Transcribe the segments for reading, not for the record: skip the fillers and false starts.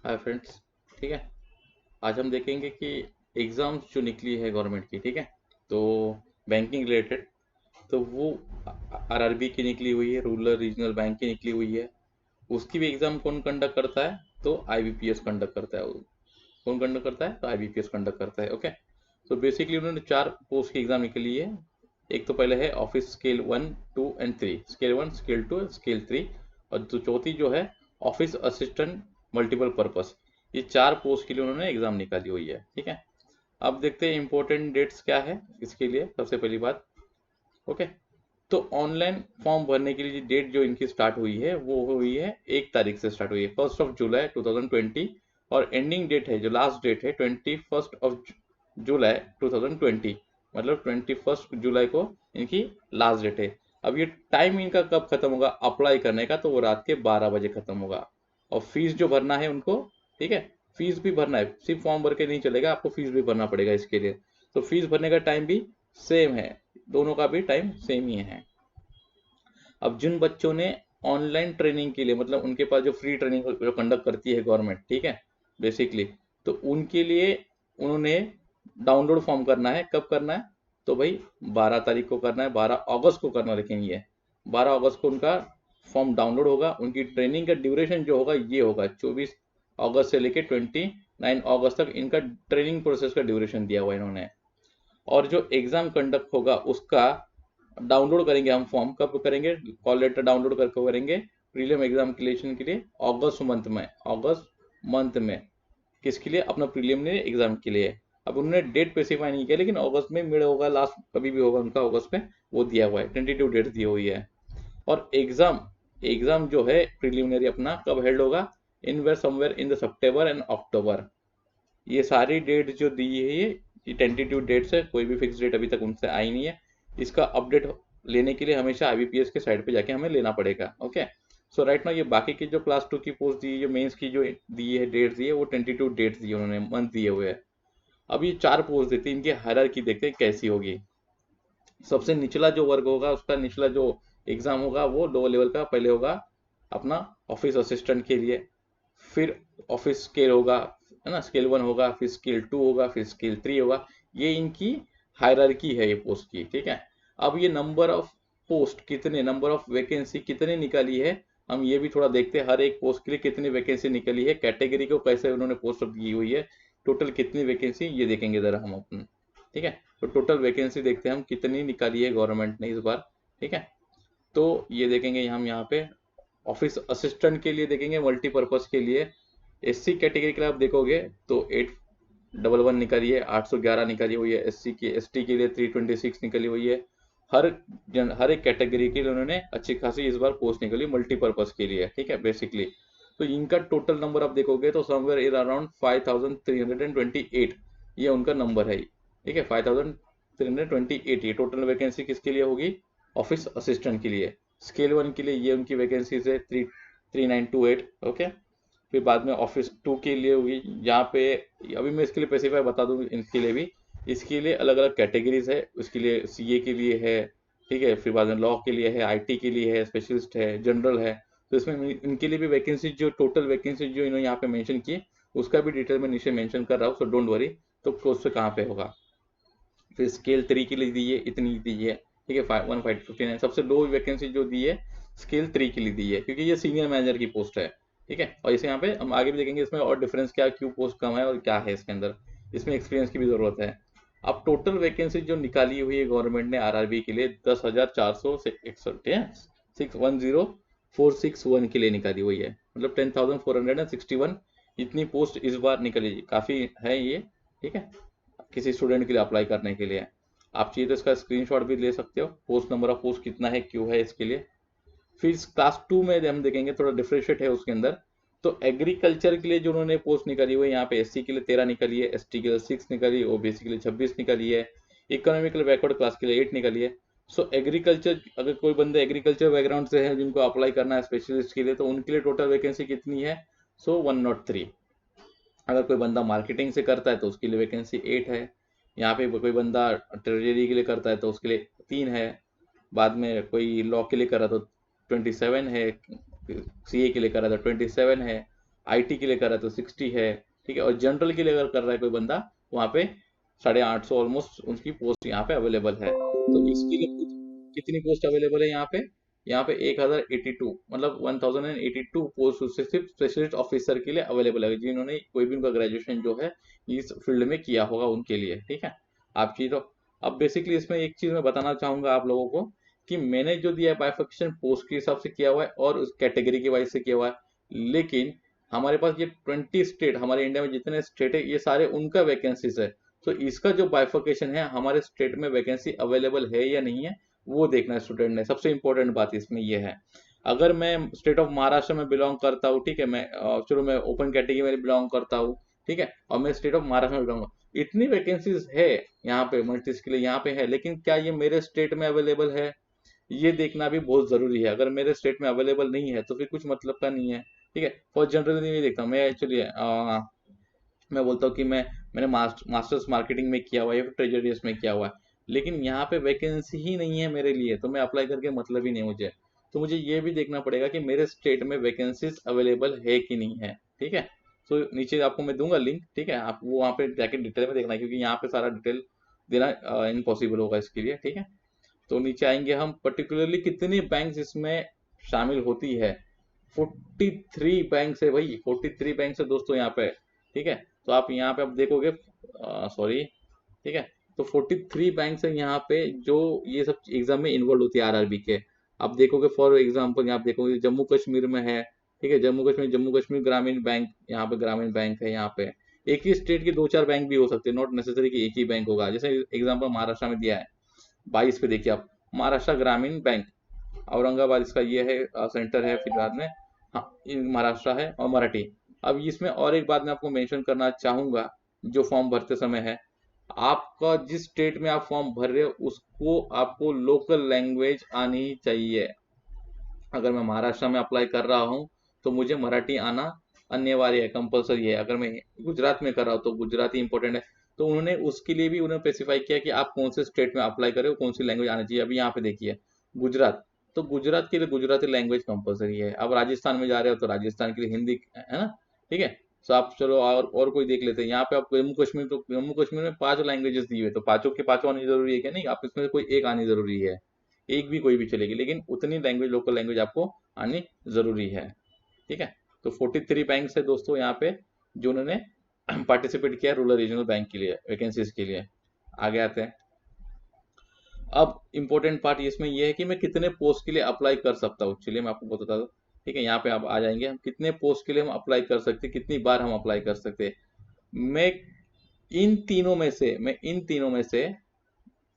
Hi friends. ठीक है, आज हम देखेंगे कि एग्ज़ाम्स जो निकली है गवर्नमेंट की, ठीक है, तो बैंकिंग रिलेटेड, तो वो आरआरबी की निकली हुई है, रूरल रीजनल बैंक की निकली हुई है। उसकी भी एग्ज़ाम कौन कंडक्ट करता है? तो आईबीपीएस कंडक्ट करता है। कौन कंडक्ट करता है? तो आईबीपीएस कंडक्ट करता है। ओके, तो बेसिकली उन्होंने 4 पोस्ट की एग्ज़ाम निकली है। एक तो पहले है office scale 1, 2 and 3, scale 1, scale 2, scale 3, और जो चौथी जो है ऑफिस असिस्टेंट मल्टीपल पर्पस। ये 4 पोस्ट के लिए उन्होंने एग्ज़ाम निकाली हुई है। ठीक है, अब देखते हैं इंपॉर्टेंट डेट्स क्या है इसके लिए। सबसे पहली बात, ओके, तो ऑनलाइन फॉर्म भरने के लिए डेट जो इनकी स्टार्ट हुई है वो हुई है 1 तारीख से स्टार्ट हुई है, 1 जुलाई 2020। और एंडिंग डेट है, जो लास्ट डेट है, 21 जुलाई 2020। मतलब 21 जुलाई को इनकी लास्ट डेट है। अब ये टाइम इनका कब खत्म होगा अप्लाई करने का? तो वो रात के 12 बजे खत्म होगा। और फीस जो भरना है उनको, ठीक है, फीस भी भरना है, सिर्फ फॉर्म भर के नहीं चलेगा, आपको फीस भी भरना पड़ेगा इसके लिए। तो फीस भरने का टाइम भी सेम है, दोनों का भी टाइम सेम ही है। अब जिन बच्चों ने ऑनलाइन ट्रेनिंग के लिए, मतलब उनके पास जो फ्री ट्रेनिंग जो कंडक्ट करती है गवर्नमेंट, ठीक है, बेसिकली, तो उनके लिए उन्होंने डाउनलोड फॉर्म करना है। कब करना है? तो भाई 12 तारीख को करना है, 12 अगस्त को करना। लेकिन ये 12 अगस्त को उनका फॉर्म डाउनलोड होगा। उनकी ट्रेनिंग का ड्यूरेशन जो होगा ये होगा 24 अगस्त से लेके 29 अगस्त तक इनका ट्रेनिंग प्रोसेस का ड्यूरेशन दिया हुआ है इन्होंने। और जो एग्जाम कंडक्ट होगा उसका डाउनलोड करेंगे हम फॉर्म। कब करेंगे? कॉल लेटर डाउनलोड करके करेंगे प्रीलिम एग्जामिनेशन के लिए अगस्त मंथ में। अगस्त मंथ में किसके लिए? अपना प्रीलिमिनरी एग्जाम के लिए। अब उन्होंने डेट स्पेसिफाई नहीं किया, लेकिन अगस्त में मिड होगा, लास्ट कभी भी होगा उनका अगस्त में, वो दिया हुआ है, 22 डेट दी हुई है। और एग्जाम एग्जाम जो है प्रीलिमिनरी अपना कब हेल्ड होगा? In where somewhere in the September and October. ये सारी डेट जो दी है ये टेंटेटिव डेट्स है, कोई भी फिक्स डेट अभी तक उनसे आई नहीं है। इसका अपडेट लेने के लिए हमेशा आईबीपीएस के साइट पे जाके हमें लेना पड़ेगा। ओके, सो राइट नाउ ये बाकी की जो क्लास 2 की पोस्ट दी है, जो मेंस की जो दी है डेट दी है, वो टेंटेटिव डेट्स दी है उन्होंने, मंथ दिए हुए हैं। अब ये 4 पोस्ट देते हैं, इनकी हायरार्की देखते हैं कैसी होगी। सबसे निचला जो वर्ग होगा उसका निचला जो एग्जाम होगा वो लो लेवल का पहले होगा अपना ऑफिस असिस्टेंट के लिए। फिर ऑफिस स्केल होगा, है ना, स्केल 1 होगा, फिर स्केल 2 होगा, फिर स्केल 3 होगा। ये इनकी हायरार्की है ये पोस्ट की। ठीक है, अब ये नंबर ऑफ पोस्ट कितने, नंबर ऑफ वैकेंसी कितने निकाली है, हम ये भी थोड़ा देखते हैं। हर एक पोस्ट के लिए कितनी वैकेंसी निकली है, कैटेगरी को कैसे उन्होंने पोस्ट दी हुई है, टोटल कितनी वैकेंसी, ये देखेंगे जरा हम अपन। ठीक है, तो टोटल वैकेंसी देखते हैं हम कितनी निकाली है गवर्नमेंट ने इस बार। ठीक है, तो ये देखेंगे हम यहाँ पे ऑफिस असिस्टेंट के लिए देखेंगे, मल्टीपर्पज के लिए। एससी कैटेगरी के लिए आप देखोगे तो 811 निकली है, 811 निकली हुई है। एससी की, एसटी के लिए 326 निकली हुई है। हर एक कैटेगरी के लिए उन्होंने अच्छी खासी इस बार पोस्ट निकली मल्टीपर्पज के लिए। ठीक है, बेसिकली तो इनका टोटल नंबर आप देखोगे तो समवेयर इन अराउंड 5328 ये उनका नंबर है। ठीक है, 5328 ये टोटल वैकेंसी किसके लिए होगी? ऑफिस असिस्टेंट के लिए। स्केल 1 के लिए ये उनकी वैकेंसीज है 3928। ओके, फिर बाद में ऑफिस 2 के लिए होगी यहाँ पे। अभी मैं इसके लिए स्पेसिफाई बता दूँ, इनके लिए भी, इसके लिए अलग अलग कैटेगरीज है। उसके लिए सीए के लिए है, ठीक है, फिर बाद में लॉ के लिए है, आईटी के लिए है, स्पेशलिस्ट है, जनरल है। तो इसमें इनके लिए भी वैकेंसी, जो टोटल वैकेंसी जो इन्होंने यहाँ पे मेंशन की, उसका भी डिटेल में नीचे मेंशन कर रहा हूँ, सो डोंट वरी। तो पोस्ट कहाँ पे होगा। फिर स्केल 3 के लिए दी है, इतनी दी है। ठीक है, 1559 सबसे लो वैकेंसी जो दी है स्केल 3 के लिए दी है, क्योंकि ये सीनियर मैनेजर की पोस्ट है। ठीक है, और इसे यहाँ पे हम आगे भी देखेंगे इसमें और डिफरेंस क्या, क्यों पोस्ट कम है और क्या है इसके अंदर। इसमें एक्सपीरियंस की भी जरूरत है। अब टोटल वैकेंसी जो निकाली हुई है गवर्नमेंट ने आरआरबी के लिए 10,400 से 61,461 के लिए निकाली हुई है, मतलब 10,461 इतनी पोस्ट इस बार निकली, काफी है ये। ठीक है, किसी स्टूडेंट के लिए अप्लाई करने के लिए आप चाहिए तो इसका स्क्रीनशॉट भी ले सकते हो, पोस्ट नंबर ऑफ पोस्ट कितना है, क्यों है, इसके लिए। फिर क्लास 2 में हम देखेंगे, थोड़ा डिफरेंशिएट है उसके अंदर। तो एग्रीकल्चर के लिए जो उन्होंने पोस्ट निकाली हुई है यहाँ पे, एससी के लिए 13 निकली है, एसटी के लिए 6 निकली, ओबीसी के लिए 26 निकली है, इकोनॉमिकल बैकवर्ड क्लास के लिए 8 निकली है। सो एग्रीकल्चर, अगर कोई बंदा एग्रीकल्चर बैकग्राउंड से है जिनको अप्लाई करना है स्पेशलिस्ट के लिए, तो उनके लिए टोटल वैकेंसी कितनी है? सो 103। अगर कोई बंदा मार्केटिंग से करता है तो उसके लिए वैकेंसी 8 है। यहाँ पे कोई बंदा ट्रेजरी के लिए करता है तो उसके लिए 3 है। बाद में कोई लॉ के लिए कर रहा तो 27 है, सीए के लिए कर रहा था 27 है, आईटी के लिए कर रहा है तो 60 है, ठीक है। और जनरल के लिए अगर कर रहा है कोई बंदा, वहाँ पे 850 ऑलमोस्ट उनकी पोस्ट यहाँ पे अवेलेबल है। तो इसके लिए कितनी पोस्ट अवेलेबल है यहाँ पे? यहाँ पे 1082, मतलब 1082 पोस्ट सिर्फ स्पेशलिस्ट ऑफिसर के लिए अवेलेबल है, जिन्होंने कोई भी उनका ग्रेजुएशन जो है इस फील्ड में किया होगा उनके लिए, ठीक है। आपकी तो अब बेसिकली इसमें एक चीज मैं बताना चाहूंगा आप लोगों को कि मैंने जो दिया है बाइफर्केशन पोस्ट के हिसाब से किया हुआ है और उस कैटेगरी के वाइज से किया हुआ है, लेकिन हमारे पास ये 20 स्टेट, हमारे इंडिया में जितने स्टेट है ये सारे उनका वैकेंसीज है। तो इसका जो बाइफर्केशन है हमारे स्टेट में वैकेंसी अवेलेबल है या नहीं है, वो देखना है स्टूडेंट ने। सबसे इंपॉर्टेंट बात इसमें ये है, अगर मैं स्टेट ऑफ महाराष्ट्र में बिलोंग करता हूँ, ठीक है, मैं चलो मैं ओपन कैटेगरी में बिलोंग करता हूँ, ठीक है, और मैं स्टेट ऑफ महाराष्ट्र में बिलोंग, इतनी वैकेंसीज है यहाँ पे मल्टी स्किल यहाँ पे है, लेकिन क्या ये मेरे स्टेट में अवेलेबल है, ये देखना भी बहुत जरूरी है। अगर मेरे स्टेट में अवेलेबल नहीं है तो फिर कुछ मतलब का नहीं है, ठीक है। फॉर जनरल नहीं देखता हूँ मैं, एक्चुअली मैं बोलता हूँ कि मैंने मास्टर्स मार्केटिंग में किया हुआ है या फिर ट्रेजरीज में किया हुआ है, लेकिन यहाँ पे वैकेंसी ही नहीं है मेरे लिए, तो मैं अप्लाई करके मतलब ही नहीं मुझे। तो मुझे ये भी देखना पड़ेगा कि मेरे स्टेट में वैकेंसीज अवेलेबल है कि नहीं है, ठीक है। तो नीचे आपको मैं दूंगा लिंक, ठीक है, आप वो वहाँ पे जाके डिटेल में देखना, क्योंकि यहाँ पे सारा डिटेल देना इम्पॉसिबल होगा इसके लिए, ठीक है। तो नीचे आएंगे हम, पर्टिकुलरली कितनी बैंक्स इसमें शामिल होती है। 43 बैंक है भाई, 43 बैंक है दोस्तों यहाँ पे, ठीक है। तो आप यहाँ पे आप देखोगे, सॉरी, ठीक है, तो 43 बैंक है यहाँ पे जो ये सब एग्जाम में इन्वॉल्व होती है आरआरबी के। आप देखोगे फॉर एग्जांपल यहाँ आप देखोगे जम्मू कश्मीर में है, ठीक है, जम्मू कश्मीर ग्रामीण बैंक, यहाँ पे ग्रामीण बैंक है। यहाँ पे एक ही स्टेट के दो चार बैंक भी हो सकते हैं, नॉट नेसेसरी कि एक ही बैंक होगा। जैसे एग्जाम्पल महाराष्ट्र में दिया है 22 पे, देखिए आप, महाराष्ट्र ग्रामीण बैंक औरंगाबाद इसका ये है, सेंटर है फिलहाल में, हाँ ये महाराष्ट्र है और मराठी। अब इसमें और एक बात मैं आपको मेंशन करना चाहूंगा, जो फॉर्म भरते समय है, आपका जिस स्टेट में आप फॉर्म भर रहे हो उसको आपको लोकल लैंग्वेज आनी ही चाहिए। अगर मैं महाराष्ट्र में अप्लाई कर रहा हूँ तो मुझे मराठी आना अनिवार्य है, कंपलसरी है। अगर मैं गुजरात में कर रहा हूँ तो गुजराती इंपॉर्टेंट है। तो उन्होंने उसके लिए भी उन्होंने स्पेसिफाई किया कि आप कौन से स्टेट में अप्लाई करें, कौन सी लैंग्वेज आनी चाहिए। अभी यहाँ पे देखिए गुजरात, तो गुजरात के लिए गुजराती लैंग्वेज कंपलसरी है। अब राजस्थान में जा रहे हो तो राजस्थान के लिए हिंदी है ना, ठीक है। तो आप चलो और कोई देख लेते हैं। यहाँ पे आप जम्मू कश्मीर, तो जम्मू कश्मीर में 5 लैंग्वेजेस दी हुई है, तो पांचों के पांचों आनी जरूरी है क्या? नहीं, आप इसमें से कोई एक आनी जरूरी है, एक भी कोई भी चलेगी, लेकिन उतनी लैंग्वेज, लोकल लैंग्वेज आपको आनी जरूरी है, ठीक है। तो 43 बैंक है दोस्तों यहाँ पे जो उन्होंने पार्टिसिपेट किया रूरल रीजनल बैंक के लिए वैकेंसीज के लिए। आगे आते हैं। अब इम्पोर्टेंट पार्ट इसमें यह है कि मैं कितने पोस्ट के लिए अप्लाई कर सकता हूँ, चलिए मैं आपको बता दूं, ठीक है। यहाँ पे आप आ जाएंगे, हम कितने पोस्ट के लिए हम अप्लाई कर सकते हैं, कितनी बार हम अप्लाई कर सकते हैं। मैं इन तीनों में से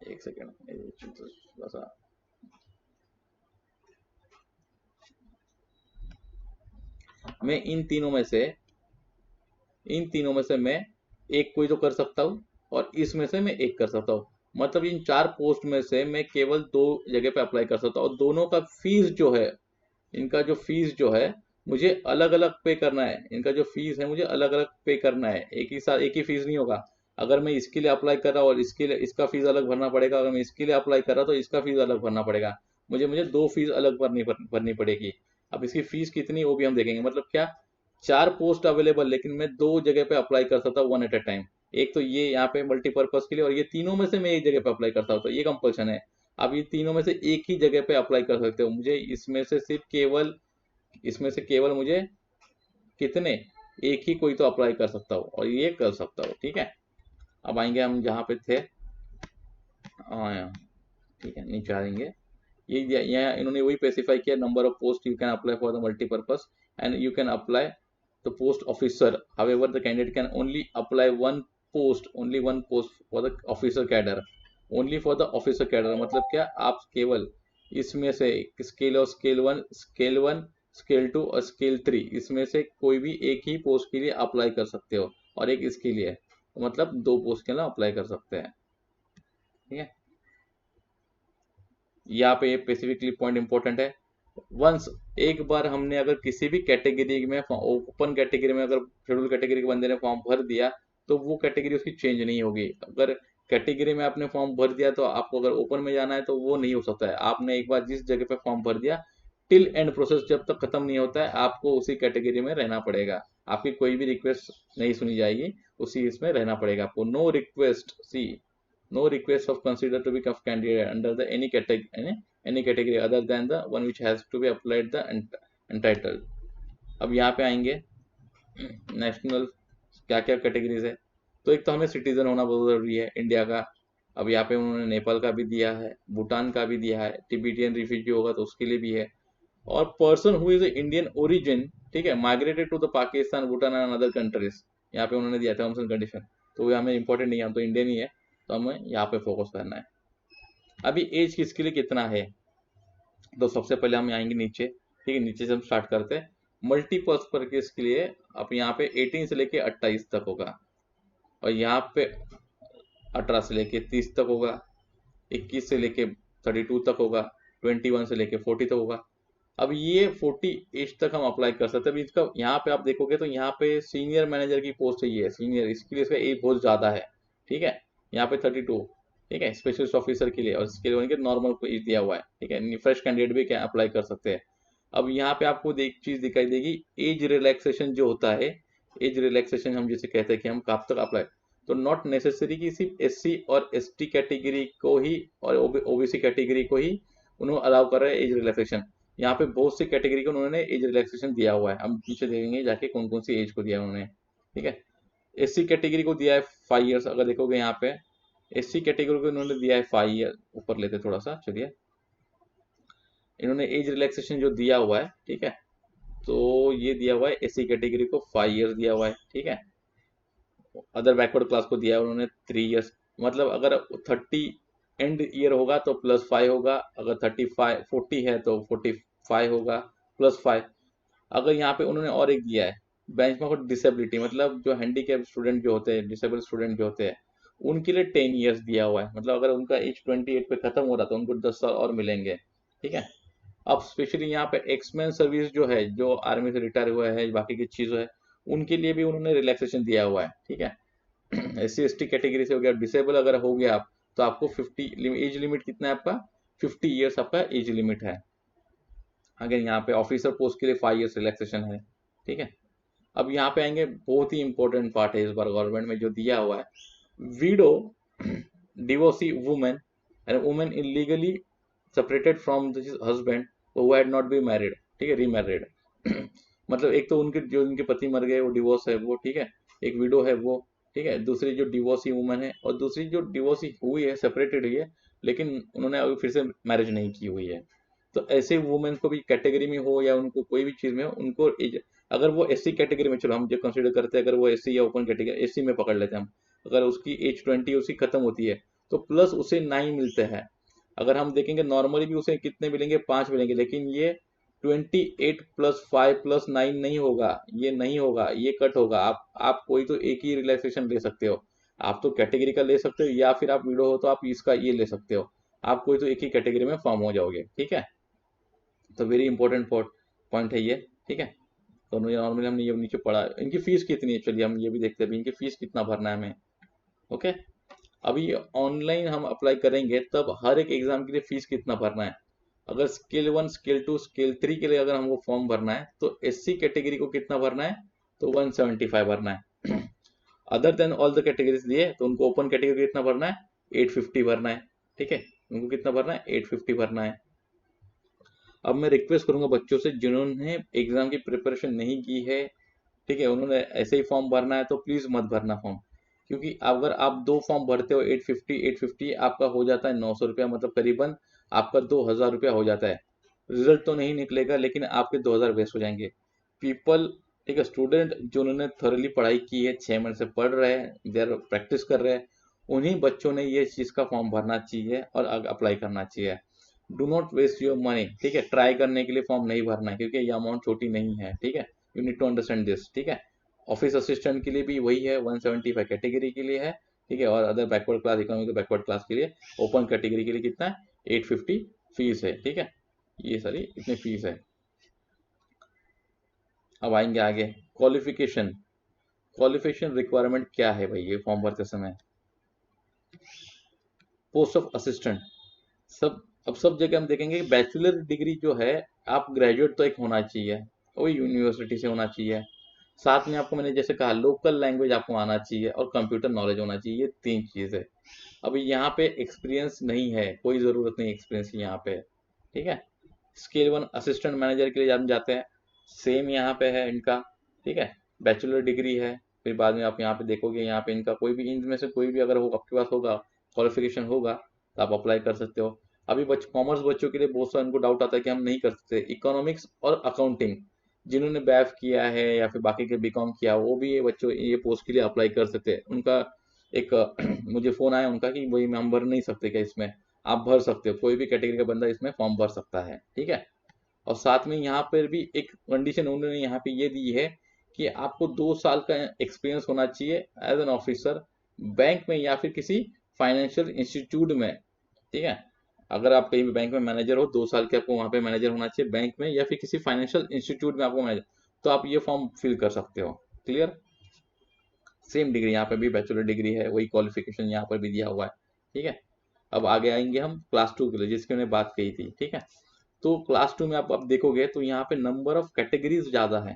एक सेकेंड, मैं इन तीनों में से मैं एक कोई तो कर सकता हूँ और इसमें से मैं एक कर सकता हूँ। मतलब इन 4 पोस्ट में से मैं केवल 2 जगह पे अप्लाई कर सकता हूँ, और दोनों का फीस जो है, इनका जो फीस जो है मुझे अलग अलग पे करना है। इनका जो फीस है मुझे अलग अलग पे करना है, एक ही साथ एक ही फीस नहीं होगा। अगर मैं इसके लिए अप्लाई कर रहा हूँ और इसके लिए इसका फीस अलग भरना पड़ेगा, अगर मैं इसके लिए अप्लाई कर रहा हूँ तो इसका फीस अलग भरना पड़ेगा। मुझे 2 फीस अलग भरनी पड़ेगी। अब इसकी फीस कितनी वो भी हम देखेंगे। मतलब क्या, 4 पोस्ट अवेलेबल, लेकिन मैं 2 जगह पे अप्लाई कर सकता हूँ वन एट अ टाइम। एक तो ये यहाँ पे मल्टीपर्पज के लिए, और ये तीनों में से मैं एक जगह पे अप्लाई करता हूँ, तो ये कंपल्सन है। अब ये तीनों में से एक ही जगह पे अप्लाई कर सकते हो, मुझे इसमें से केवल मुझे कितने, एक ही कोई तो अप्लाई कर सकता हूँ और ये कर सकता हूँ, ठीक है। अब आएंगे हम जहाँ पे थे, ठीक है, नीचे आएंगे। यहाँ इन्होंने वही स्पेसिफाई किया, number of post you can apply for the multipurpose and you can apply the post officer, however the candidate can only apply one post for the officer cadre, only for the officer cadre. मतलब क्या, आप केवल इसमें से scale one, scale 2 और scale 3, इसमें से कोई भी एक ही पोस्ट के लिए अप्लाई कर सकते हो, और एक इसके लिए, तो मतलब 2 पोस्ट के लिए अप्लाई कर सकते हैं, ठीक है। यहाँ पे स्पेसिफिकली पॉइंट इंपॉर्टेंट है, वंस एक बार हमने अगर किसी भी कैटेगरी में, ओपन कैटेगरी में, अगर शेड्यूल कैटेगरी के बंदे ने फॉर्म भर दिया तो वो कैटेगरी उसकी चेंज नहीं होगी। अगर कैटेगरी में आपने फॉर्म भर दिया तो आपको अगर ओपन में जाना है तो वो नहीं हो सकता है। आपने एक बार जिस जगह पे फॉर्म भर दिया, टिल एंड प्रोसेस जब तक खत्म नहीं होता है आपको उसी कैटेगरी में रहना पड़ेगा। आपकी कोई भी रिक्वेस्ट नहीं सुनी जाएगी, उसी इसमें रहना पड़ेगा आपको। No request, see no request of consider to be of candidate under the any category other than the one which has to be applied the entitled. अब यहाँ पे आएंगे नेशनल क्या क्या कैटेगरीज है। तो एक तो हमें सिटीजन होना बहुत जरूरी है इंडिया का। अब यहाँ पे उन्होंने नेपाल का भी दिया है, भूटान का भी दिया है, टिबेटियन रिफ्यूजी होगा तो उसके लिए भी है, और person who is Indian origin, ठीक है, migrated to the Pakistan, Bhutan and other countries, यहाँ पे उन्होंने दिया टर्म्स एंड कंडीशन। तो वो हमें इंपॉर्टेंट नहीं है, हम तो इंडियन ही है, तो हमें यहाँ पे फोकस करना है। अभी एज किसके लिए कितना है, तो सबसे पहले हम आएंगे नीचे, ठीक है, नीचे से हम स्टार्ट करते हैं। मल्टीपर्पज केस के लिए अब यहाँ पे 18 से लेके 28 तक होगा, और यहाँ पे 18 से लेके 30 तक होगा, 21 से लेके 32 तक होगा, 21 से लेके 40 तक होगा। अब ये 40 एज तक हम अप्लाई कर सकते हैं। अभी इसका यहाँ पे आप देखोगे तो यहाँ पे सीनियर मैनेजर की पोस्ट है, ये सीनियर, इसके लिए इसका एज बहुत ज़्यादा है, ठीक है, यहाँ पे 32, ठीक है, स्पेशलिस्ट ऑफिसर के लिए, और इसके लिए उनके नॉर्मल को एज दिया हुआ है, ठीक है, फ्रेश कैंडिडेट भी क्या अप्लाई कर सकते हैं। अब यहाँ पे आपको एक चीज दिखाई देगी, एज रिलैक्सेशन जो होता है, एज रिलैक्सेशन हम जैसे कहते हैं कि हम कब तक अप्लाई, तो नॉट नेसेसरी कि सिर्फ एससी और एसटी कैटेगरी को ही और ओबीसी कैटेगरी को ही उन्होंने अलाउ कर रहे हैं एज रिलैक्सेशन। यहाँ पे बहुत सी कैटेगरी को उन्होंने एज रिलैक्सेशन दिया हुआ है, हम पीछे देखेंगे जाके कौन कौन सी एज को दिया है उन्होंने, ठीक है। एससी कैटेगरी को दिया है 5 ईयर्स, अगर देखोगे यहाँ पे एससी कैटेगरी को इन्होंने दिया है 5 ईयर, ऊपर लेते थोड़ा सा, चलिए, इन्होंने एज रिलैक्सेशन जो दिया हुआ है, ठीक है, तो ये दिया हुआ है एससी कैटेगरी को 5 ईयर्स दिया हुआ है, ठीक है। अदर बैकवर्ड क्लास को दिया है उन्होंने 3 ईयर्स, मतलब अगर 30 एंड ईयर होगा तो +5 होगा, अगर 35 40 है तो 45 होगा +5। अगर यहाँ पे उन्होंने और एक दिया है बेंचमार्क ऑफ डिसेबिलिटी, मतलब जो हैंडीकैप स्टूडेंट जो होते हैं, डिसेबल स्टूडेंट जो होते हैं, उनके लिए 10 ईयर्स दिया हुआ है, मतलब अगर उनका एज 28 पे खत्म हो रहा तो उनको 10 साल और मिलेंगे, ठीक है। अब स्पेशली यहाँ पे एक्समैन सर्विस जो है, जो आर्मी से रिटायर हुआ है, बाकी की चीज़ है, उनके लिए भी उन्होंने रिलैक्सेशन दिया हुआ है, ठीक है। SC ST कैटेगरी से हो गया, डिसेबल अगर हो गया आप, तो आपको 50 एज लिमिट कितना है आपका, 50 ईयर्स आपका एज लिमिट है। अगर यहाँ पे ऑफिसर पोस्ट के लिए 5 ईयर्स रिलैक्सेशन है, ठीक है। अब यहाँ पे आएंगे, बहुत ही इंपॉर्टेंट पार्ट है इस बार गवर्नमेंट में जो दिया हुआ है, window, divorcee women and women illegally separated from this husband who had not be married, ठीक है, रीमैरिड। मतलब एक तो उनके जो उनके पति मर गए वो डिवोर्स है वो, ठीक है, एक विडो है वो, ठीक है, दूसरी जो डिवोर्सी वुमन है, और दूसरी जो डिवोर्सी हुई है, सेपरेटेड हुई है, लेकिन उन्होंने अभी फिर से मैरिज नहीं की हुई है। तो ऐसे वुमेन को भी कैटेगरी में हो या उनको कोई भी चीज में हो, उनको अगर वो एससी कैटेगरी में, चलो हम जो कंसिडर करते हैं, अगर वो एससी या ओपन कैटेगरी, एससी में पकड़ लेते हैं हम, अगर उसकी एज 20 उसकी खत्म होती है तो प्लस उसे 9 मिलते हैं। अगर हम देखेंगे नॉर्मली भी उसे कितने मिलेंगे, 5 मिलेंगे, लेकिन ये 28 +5 +9 नहीं होगा, ये नहीं होगा, ये कट होगा। आप कोई तो एक ही रिलैक्सेशन ले सकते हो, आप तो कैटेगरी का ले सकते हो, या फिर आप विडो हो तो आप इसका ये ले सकते हो, आप कोई तो एक ही कैटेगरी में फॉर्म हो जाओगे, ठीक है। तो वेरी इंपॉर्टेंट पॉइंट है ये, ठीक है। तो नॉर्मली हमने ये नीचे पढ़ा, इनकी फीस कितनी है, चलिए हम ये भी देखते हैं इनकी फीस कितना भरना है हमें, ओके। अभी ऑनलाइन हम अप्लाई करेंगे तब हर एक एग्जाम के लिए फीस कितना भरना है। अगर स्केल 1 स्केल 2 स्केल 3 के लिए अगर हमको फॉर्म भरना है तो एससी कैटेगरी को कितना भरना है, तो 175 भरना है। Other than all the categories दिए तो उनको ओपन कैटेगरी कितना भरना है, 850 भरना है, ठीक है, उनको कितना भरना है, 850 भरना है। अब मैं रिक्वेस्ट करूंगा बच्चों से जिन्होंने एग्जाम की प्रिपरेशन नहीं की है, ठीक है, उन्होंने ऐसे ही फॉर्म भरना है तो प्लीज मत भरना फॉर्म, क्योंकि अगर आप 2 फॉर्म भरते हो 850 आपका हो जाता है 900 रुपया, मतलब करीबन आपका 2000 रुपया हो जाता है। रिजल्ट तो नहीं निकलेगा लेकिन आपके 2000 वेस्ट हो जाएंगे। पीपल, ठीक है, स्टूडेंट जो उन्होंने थॉरली पढ़ाई की है, 6 महीने से पढ़ रहे हैं, देर प्रैक्टिस कर रहे हैं, उन्हीं बच्चों ने ये चीज़ का फॉर्म भरना चाहिए और अप्लाई करना चाहिए। Do not waste your money, ठीक है, ट्राई करने के लिए फॉर्म नहीं भरना है, क्योंकि ये अमाउंट छोटी नहीं है, ठीक है, you need to understand this, ठीक है। ऑफिस असिस्टेंट के लिए भी वही है, 175 कैटेगरी के लिए है, ठीक है, और other backward class, economic backward class के लिए, ओपन कैटेगरी के लिए कितना है, 850 फीस है, ठीक है, ये सारी इतनी फीस है। अब आएंगे आगे, क्वालिफिकेशन, क्वालिफिकेशन रिक्वायरमेंट क्या है भाई, ये फॉर्म भरते समय, पोस्ट ऑफ असिस्टेंट, सब, अब सब जगह हम देखेंगे बैचलर डिग्री जो है, आप ग्रेजुएट तो एक होना चाहिए, वो यूनिवर्सिटी से होना चाहिए। साथ में आपको मैंने जैसे कहा लोकल लैंग्वेज आपको आना चाहिए और कंप्यूटर नॉलेज होना चाहिए, ये 3 चीज़ है। अभी यहाँ पे एक्सपीरियंस नहीं है, कोई ज़रूरत नहीं एक्सपीरियंस की यहाँ पे, ठीक है। स्केल 1 असिस्टेंट मैनेजर के लिए हम जाते हैं, सेम यहाँ पे है इनका, ठीक है। बैचलर डिग्री है, फिर बाद में आप यहाँ पे देखोगे, यहाँ पे इनका कोई भी इनमें से कोई भी अगर हो आपके पास होगा, क्वालिफिकेशन होगा, तो आप अप्लाई कर सकते हो। अभी कॉमर्स बच्चों के लिए बहुत सारा उनको डाउट आता है कि हम नहीं कर सकते इकोनॉमिक्स और अकाउंटिंग, जिन्होंने बैफ किया है या फिर बाकी के बीकॉम किया, वो भी ये बच्चों ये पोस्ट के लिए अप्लाई कर सकते हैं। उनका एक मुझे फोन आया उनका कि वही हम भर नहीं सकते क्या इसमें, आप भर सकते हो, कोई भी कैटेगरी का बंदा इसमें फॉर्म भर सकता है, ठीक है। और साथ में यहाँ पर भी एक कंडीशन उन्होंने यहाँ पे ये दी है कि आपको 2 साल का एक्सपीरियंस होना चाहिए एज एन ऑफिसर बैंक में या फिर किसी फाइनेंशियल इंस्टीट्यूट में, ठीक है। अगर आप कहीं भी बैंक में मैनेजर हो, 2 साल के आपको वहाँ पे मैनेजर होना चाहिए बैंक में या फिर किसी फाइनेंशियल इंस्टीट्यूट में आपको मैनेजर, तो आप ये फॉर्म फिल कर सकते हो। क्लियर। सेम डिग्री यहाँ पे भी बैचलर डिग्री है, वही क्वालिफिकेशन यहाँ पर भी दिया हुआ है, ठीक है। अब आगे आएंगे हम क्लास 2 के लिए, जिसकी मैंने बात कही थी, ठीक है। तो क्लास 2 में आप अब देखोगे तो यहाँ पे नंबर ऑफ कैटेगरीज ज़्यादा है।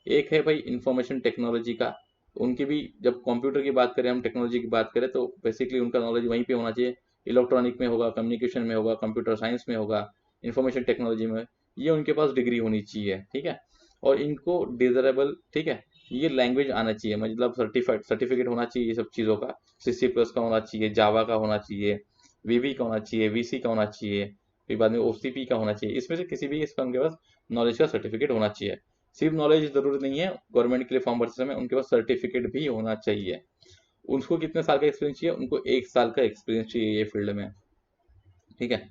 एक है भाई इंफॉर्मेशन टेक्नोलॉजी का, उनकी भी जब कंप्यूटर की बात करें, हम टेक्नोलॉजी की बात करें, तो बेसिकली उनका नॉलेज वहीं पे होना चाहिए, इलेक्ट्रॉनिक में होगा, कम्युनिकेशन में होगा, कंप्यूटर साइंस में होगा, इंफॉर्मेशन टेक्नोलॉजी में, ये उनके पास डिग्री होनी चाहिए, ठीक है। और इनको डिजरेबल, ठीक है, ये लैंग्वेज आना चाहिए, मतलब सर्टिफिकेट होना चाहिए ये सब चीज़ों का, CC+ का होना चाहिए, जावा का होना चाहिए, VB का होना चाहिए, VC का होना चाहिए, फिर बाद में OCP का होना चाहिए, इसमें से किसी भी इसका उनके पास नॉलेज का सर्टिफिकेट होना चाहिए। सिर्फ नॉलेज जरूरत नहीं है, गवर्नमेंट के लिए फॉर्म भरते समय उनके पास सर्टिफिकेट भी होना चाहिए। उनको कितने साल का एक्सपीरियंस चाहिए, उनको 1 साल का एक्सपीरियंस चाहिए ये फील्ड में, ठीक है।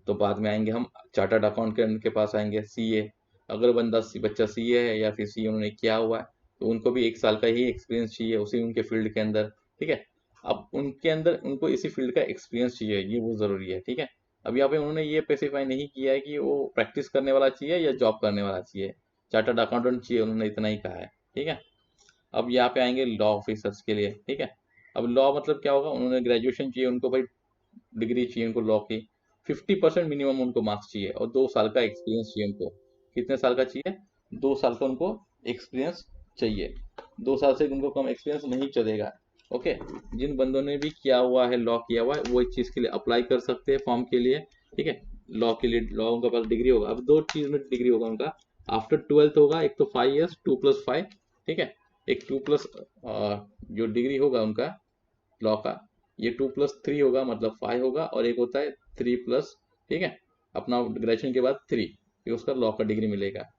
तो बाद में आएंगे हम चार्टर्ड अकाउंटेंट के पास आएंगे, CA, अगर बच्चा CA है या फिर CA उन्होंने किया हुआ है, तो उनको भी 1 साल का ही एक्सपीरियंस चाहिए उसी उनके फील्ड के अंदर, ठीक है। अब उनके अंदर उनको इसी फील्ड का एक्सपीरियंस चाहिए, ये बहुत ज़रूरी है, ठीक है। अब यहाँ पे उन्होंने ये स्पेसिफाई नहीं किया है कि वो प्रैक्टिस करने वाला चाहिए या जॉब करने वाला चाहिए, चार्टर्ड अकाउंटेंट चाहिए, उन्होंने इतना ही कहा है, ठीक है। अब यहाँ पे आएंगे लॉ ऑफिसर्स के लिए, ठीक है। अब लॉ मतलब क्या होगा, उन्होंने ग्रेजुएशन चाहिए उनको भाई, डिग्री चाहिए उनको लॉ की, 50% मिनिमम उनको मार्क्स चाहिए और 2 साल का एक्सपीरियंस चाहिए उनको। कितने साल का चाहिए, 2 साल का उनको एक्सपीरियंस चाहिए, 2 साल से उनको कम एक्सपीरियंस नहीं चलेगा, ओके। जिन बंदों ने भी किया हुआ है, लॉ किया हुआ है, वो इस चीज़ के लिए अप्लाई कर सकते हैं फॉर्म के लिए, ठीक है। लॉ के लिए लॉ उनका पास डिग्री होगा, अब दो चीज़ में डिग्री होगा उनका, आफ्टर 12th होगा, एक तो 5 years 2+5, ठीक है। एक 2+ जो डिग्री होगा उनका लॉ का, ये 2+3 होगा, मतलब 5 होगा, और एक होता है 3+, ठीक है, अपना ग्रेजुएशन के बाद 3, ये उसका लॉ का डिग्री मिलेगा।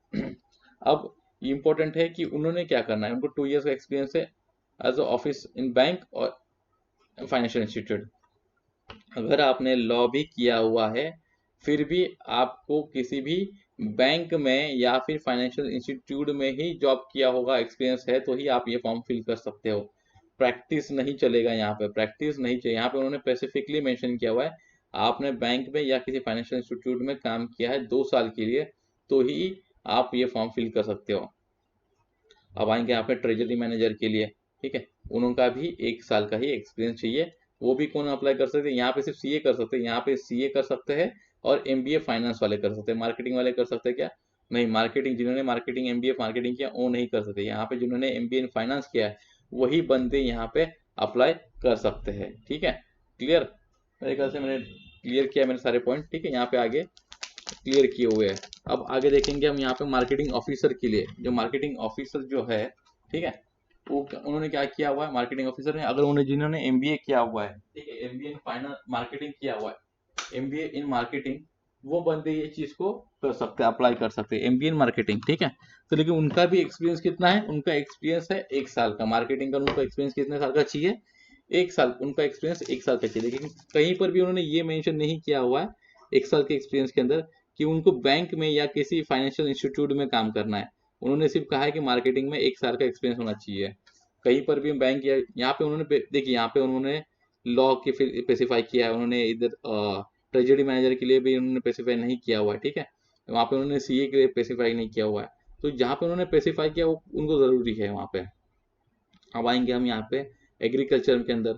अब इम्पोर्टेंट है कि उन्होंने क्या करना है, उनको 2 years का एक्सपीरियंस है as a office in bank और फाइनेंशियल इंस्टीट्यूट। अगर आपने लॉ भी किया हुआ है, फिर भी आपको किसी भी बैंक में या फिर फाइनेंशियल इंस्टीट्यूट में ही जॉब किया होगा, एक्सपीरियंस है, तो ही आप ये फॉर्म फिल कर सकते हो। प्रैक्टिस नहीं चलेगा यहाँ पे, प्रैक्टिस नहीं चाहिए यहाँ पे, उन्होंने स्पेसिफिकली मेंशन किया हुआ है, आपने बैंक में या किसी फाइनेंशियल इंस्टीट्यूट में काम किया है 2 साल के लिए, तो ही आप ये फॉर्म फिल कर सकते हो। अब आएंगे यहाँ पे ट्रेजरी मैनेजर के लिए, ठीक है। उनका भी 1 साल का ही एक्सपीरियंस चाहिए, वो भी कौन अप्लाई कर सकते हैं, यहाँ पे सिर्फ CA कर सकते हैं, यहाँ पे CA कर सकते हैं और MBA फाइनेंस वाले कर सकते हैं, मार्केटिंग वाले कर सकते हैं क्या, नहीं, मार्केटिंग जिन्होंने मार्केटिंग MBA मार्केटिंग किया वो नहीं कर सकते, यहाँ पे जिन्होंने MBA इन फाइनेंस किया है वही बंदे यहाँ पे अप्लाई कर सकते हैं, ठीक है। क्लियर, मेरे ख्याल से मैंने क्लियर किया मेरे सारे पॉइंट, ठीक है, यहाँ पे आगे क्लियर किए हुए हैं। अब आगे देखेंगे हम यहाँ पे मार्केटिंग ऑफिसर के लिए, जो मार्केटिंग ऑफिसर जो है, ठीक है, वो उन्होंने क्या किया हुआ है, मार्केटिंग ऑफिसर ने, अगर उन्हें जिन्होंने MBA किया हुआ है, ठीक है, MBA इन फाइनेंस मार्केटिंग किया हुआ है, MBA इन मार्केटिंग, वो बंदे ये चीज को कर सकते हैं, अप्लाई कर सकते हैं, MBA इन मार्केटिंग, ठीक है। तो लेकिन उनका भी एक्सपीरियंस कितना है, उनका एक्सपीरियंस है 1 साल का, मार्केटिंग का उनका एक्सपीरियंस कितने साल का चाहिए, 1 साल, उनका एक्सपीरियंस 1 साल का चाहिए, लेकिन कहीं पर भी उन्होंने ये मेंशन नहीं किया हुआ है 1 साल के एक्सपीरियंस के अंदर कि उनको बैंक में या किसी फाइनेंशियल इंस्टीट्यूट में काम करना है। उन्होंने सिर्फ कहा है कि मार्केटिंग में 1 साल का एक्सपीरियंस होना चाहिए। कहीं पर भी बैंक या यहाँ पे उन्होंने देखिए, यहाँ पे उन्होंने लॉ के फिर स्पेसिफाई किया है, उन्होंने इधर ट्रेजरी मैनेजर के लिए भी उन्होंने स्पेसिफाई नहीं किया हुआ है, ठीक है। वहाँ पे उन्होंने CA के लिए स्पेसिफाई नहीं किया हुआ है, तो जहाँ पे उन्होंने स्पेसिफाई किया वो उनको ज़रूरी है वहाँ पे। अब आएंगे हम यहाँ पे एग्रीकल्चर के अंदर,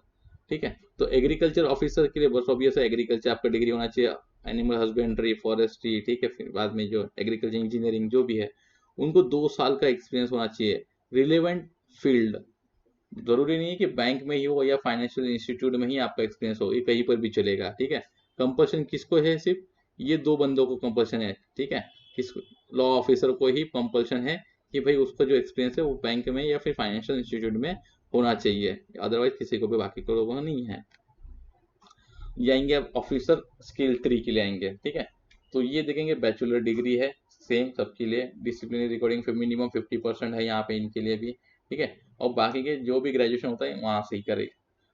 ठीक है। तो एग्रीकल्चर ऑफिसर के लिए बस ऑब्वियस है, एग्रीकल्चर आपका डिग्री होना चाहिए, एनिमल हस्बेंड्री, फॉरेस्ट्री, ठीक है। फिर बाद में जो एग्रीकल्चर इंजीनियरिंग जो भी है, उनको 2 साल का एक्सपीरियंस होना चाहिए, रिलेवेंट फील्ड, जरूरी नहीं है कि बैंक में ही हो या फाइनेंशियल इंस्टीट्यूट में ही आपका एक्सपीरियंस हो, ये कहीं पर भी चलेगा, ठीक है। कंपल्सन किसको है, सिर्फ ये दो बंदों को कंपल्सन है, ठीक है। किस, लॉ ऑफिसर को ही कंपल्सन है कि भाई उसका जो एक्सपीरियंस है वो बैंक में या फिर फाइनेंशियल इंस्टीट्यूट में होना चाहिए, अदरवाइज किसी को भी, बाकी को लोगों को नहीं है। जाएंगे अब ऑफिसर स्केल 3 के लिए आएंगे, ठीक है। तो ये देखेंगे बैचलर डिग्री है सेम सबके लिए, डिसिप्लिनरी रिकॉर्डिंग मिनिमम 50% है यहाँ पे इनके लिए भी, ठीक है। और बाकी के जो भी ग्रेजुएशन होता है वहाँ से ही करे।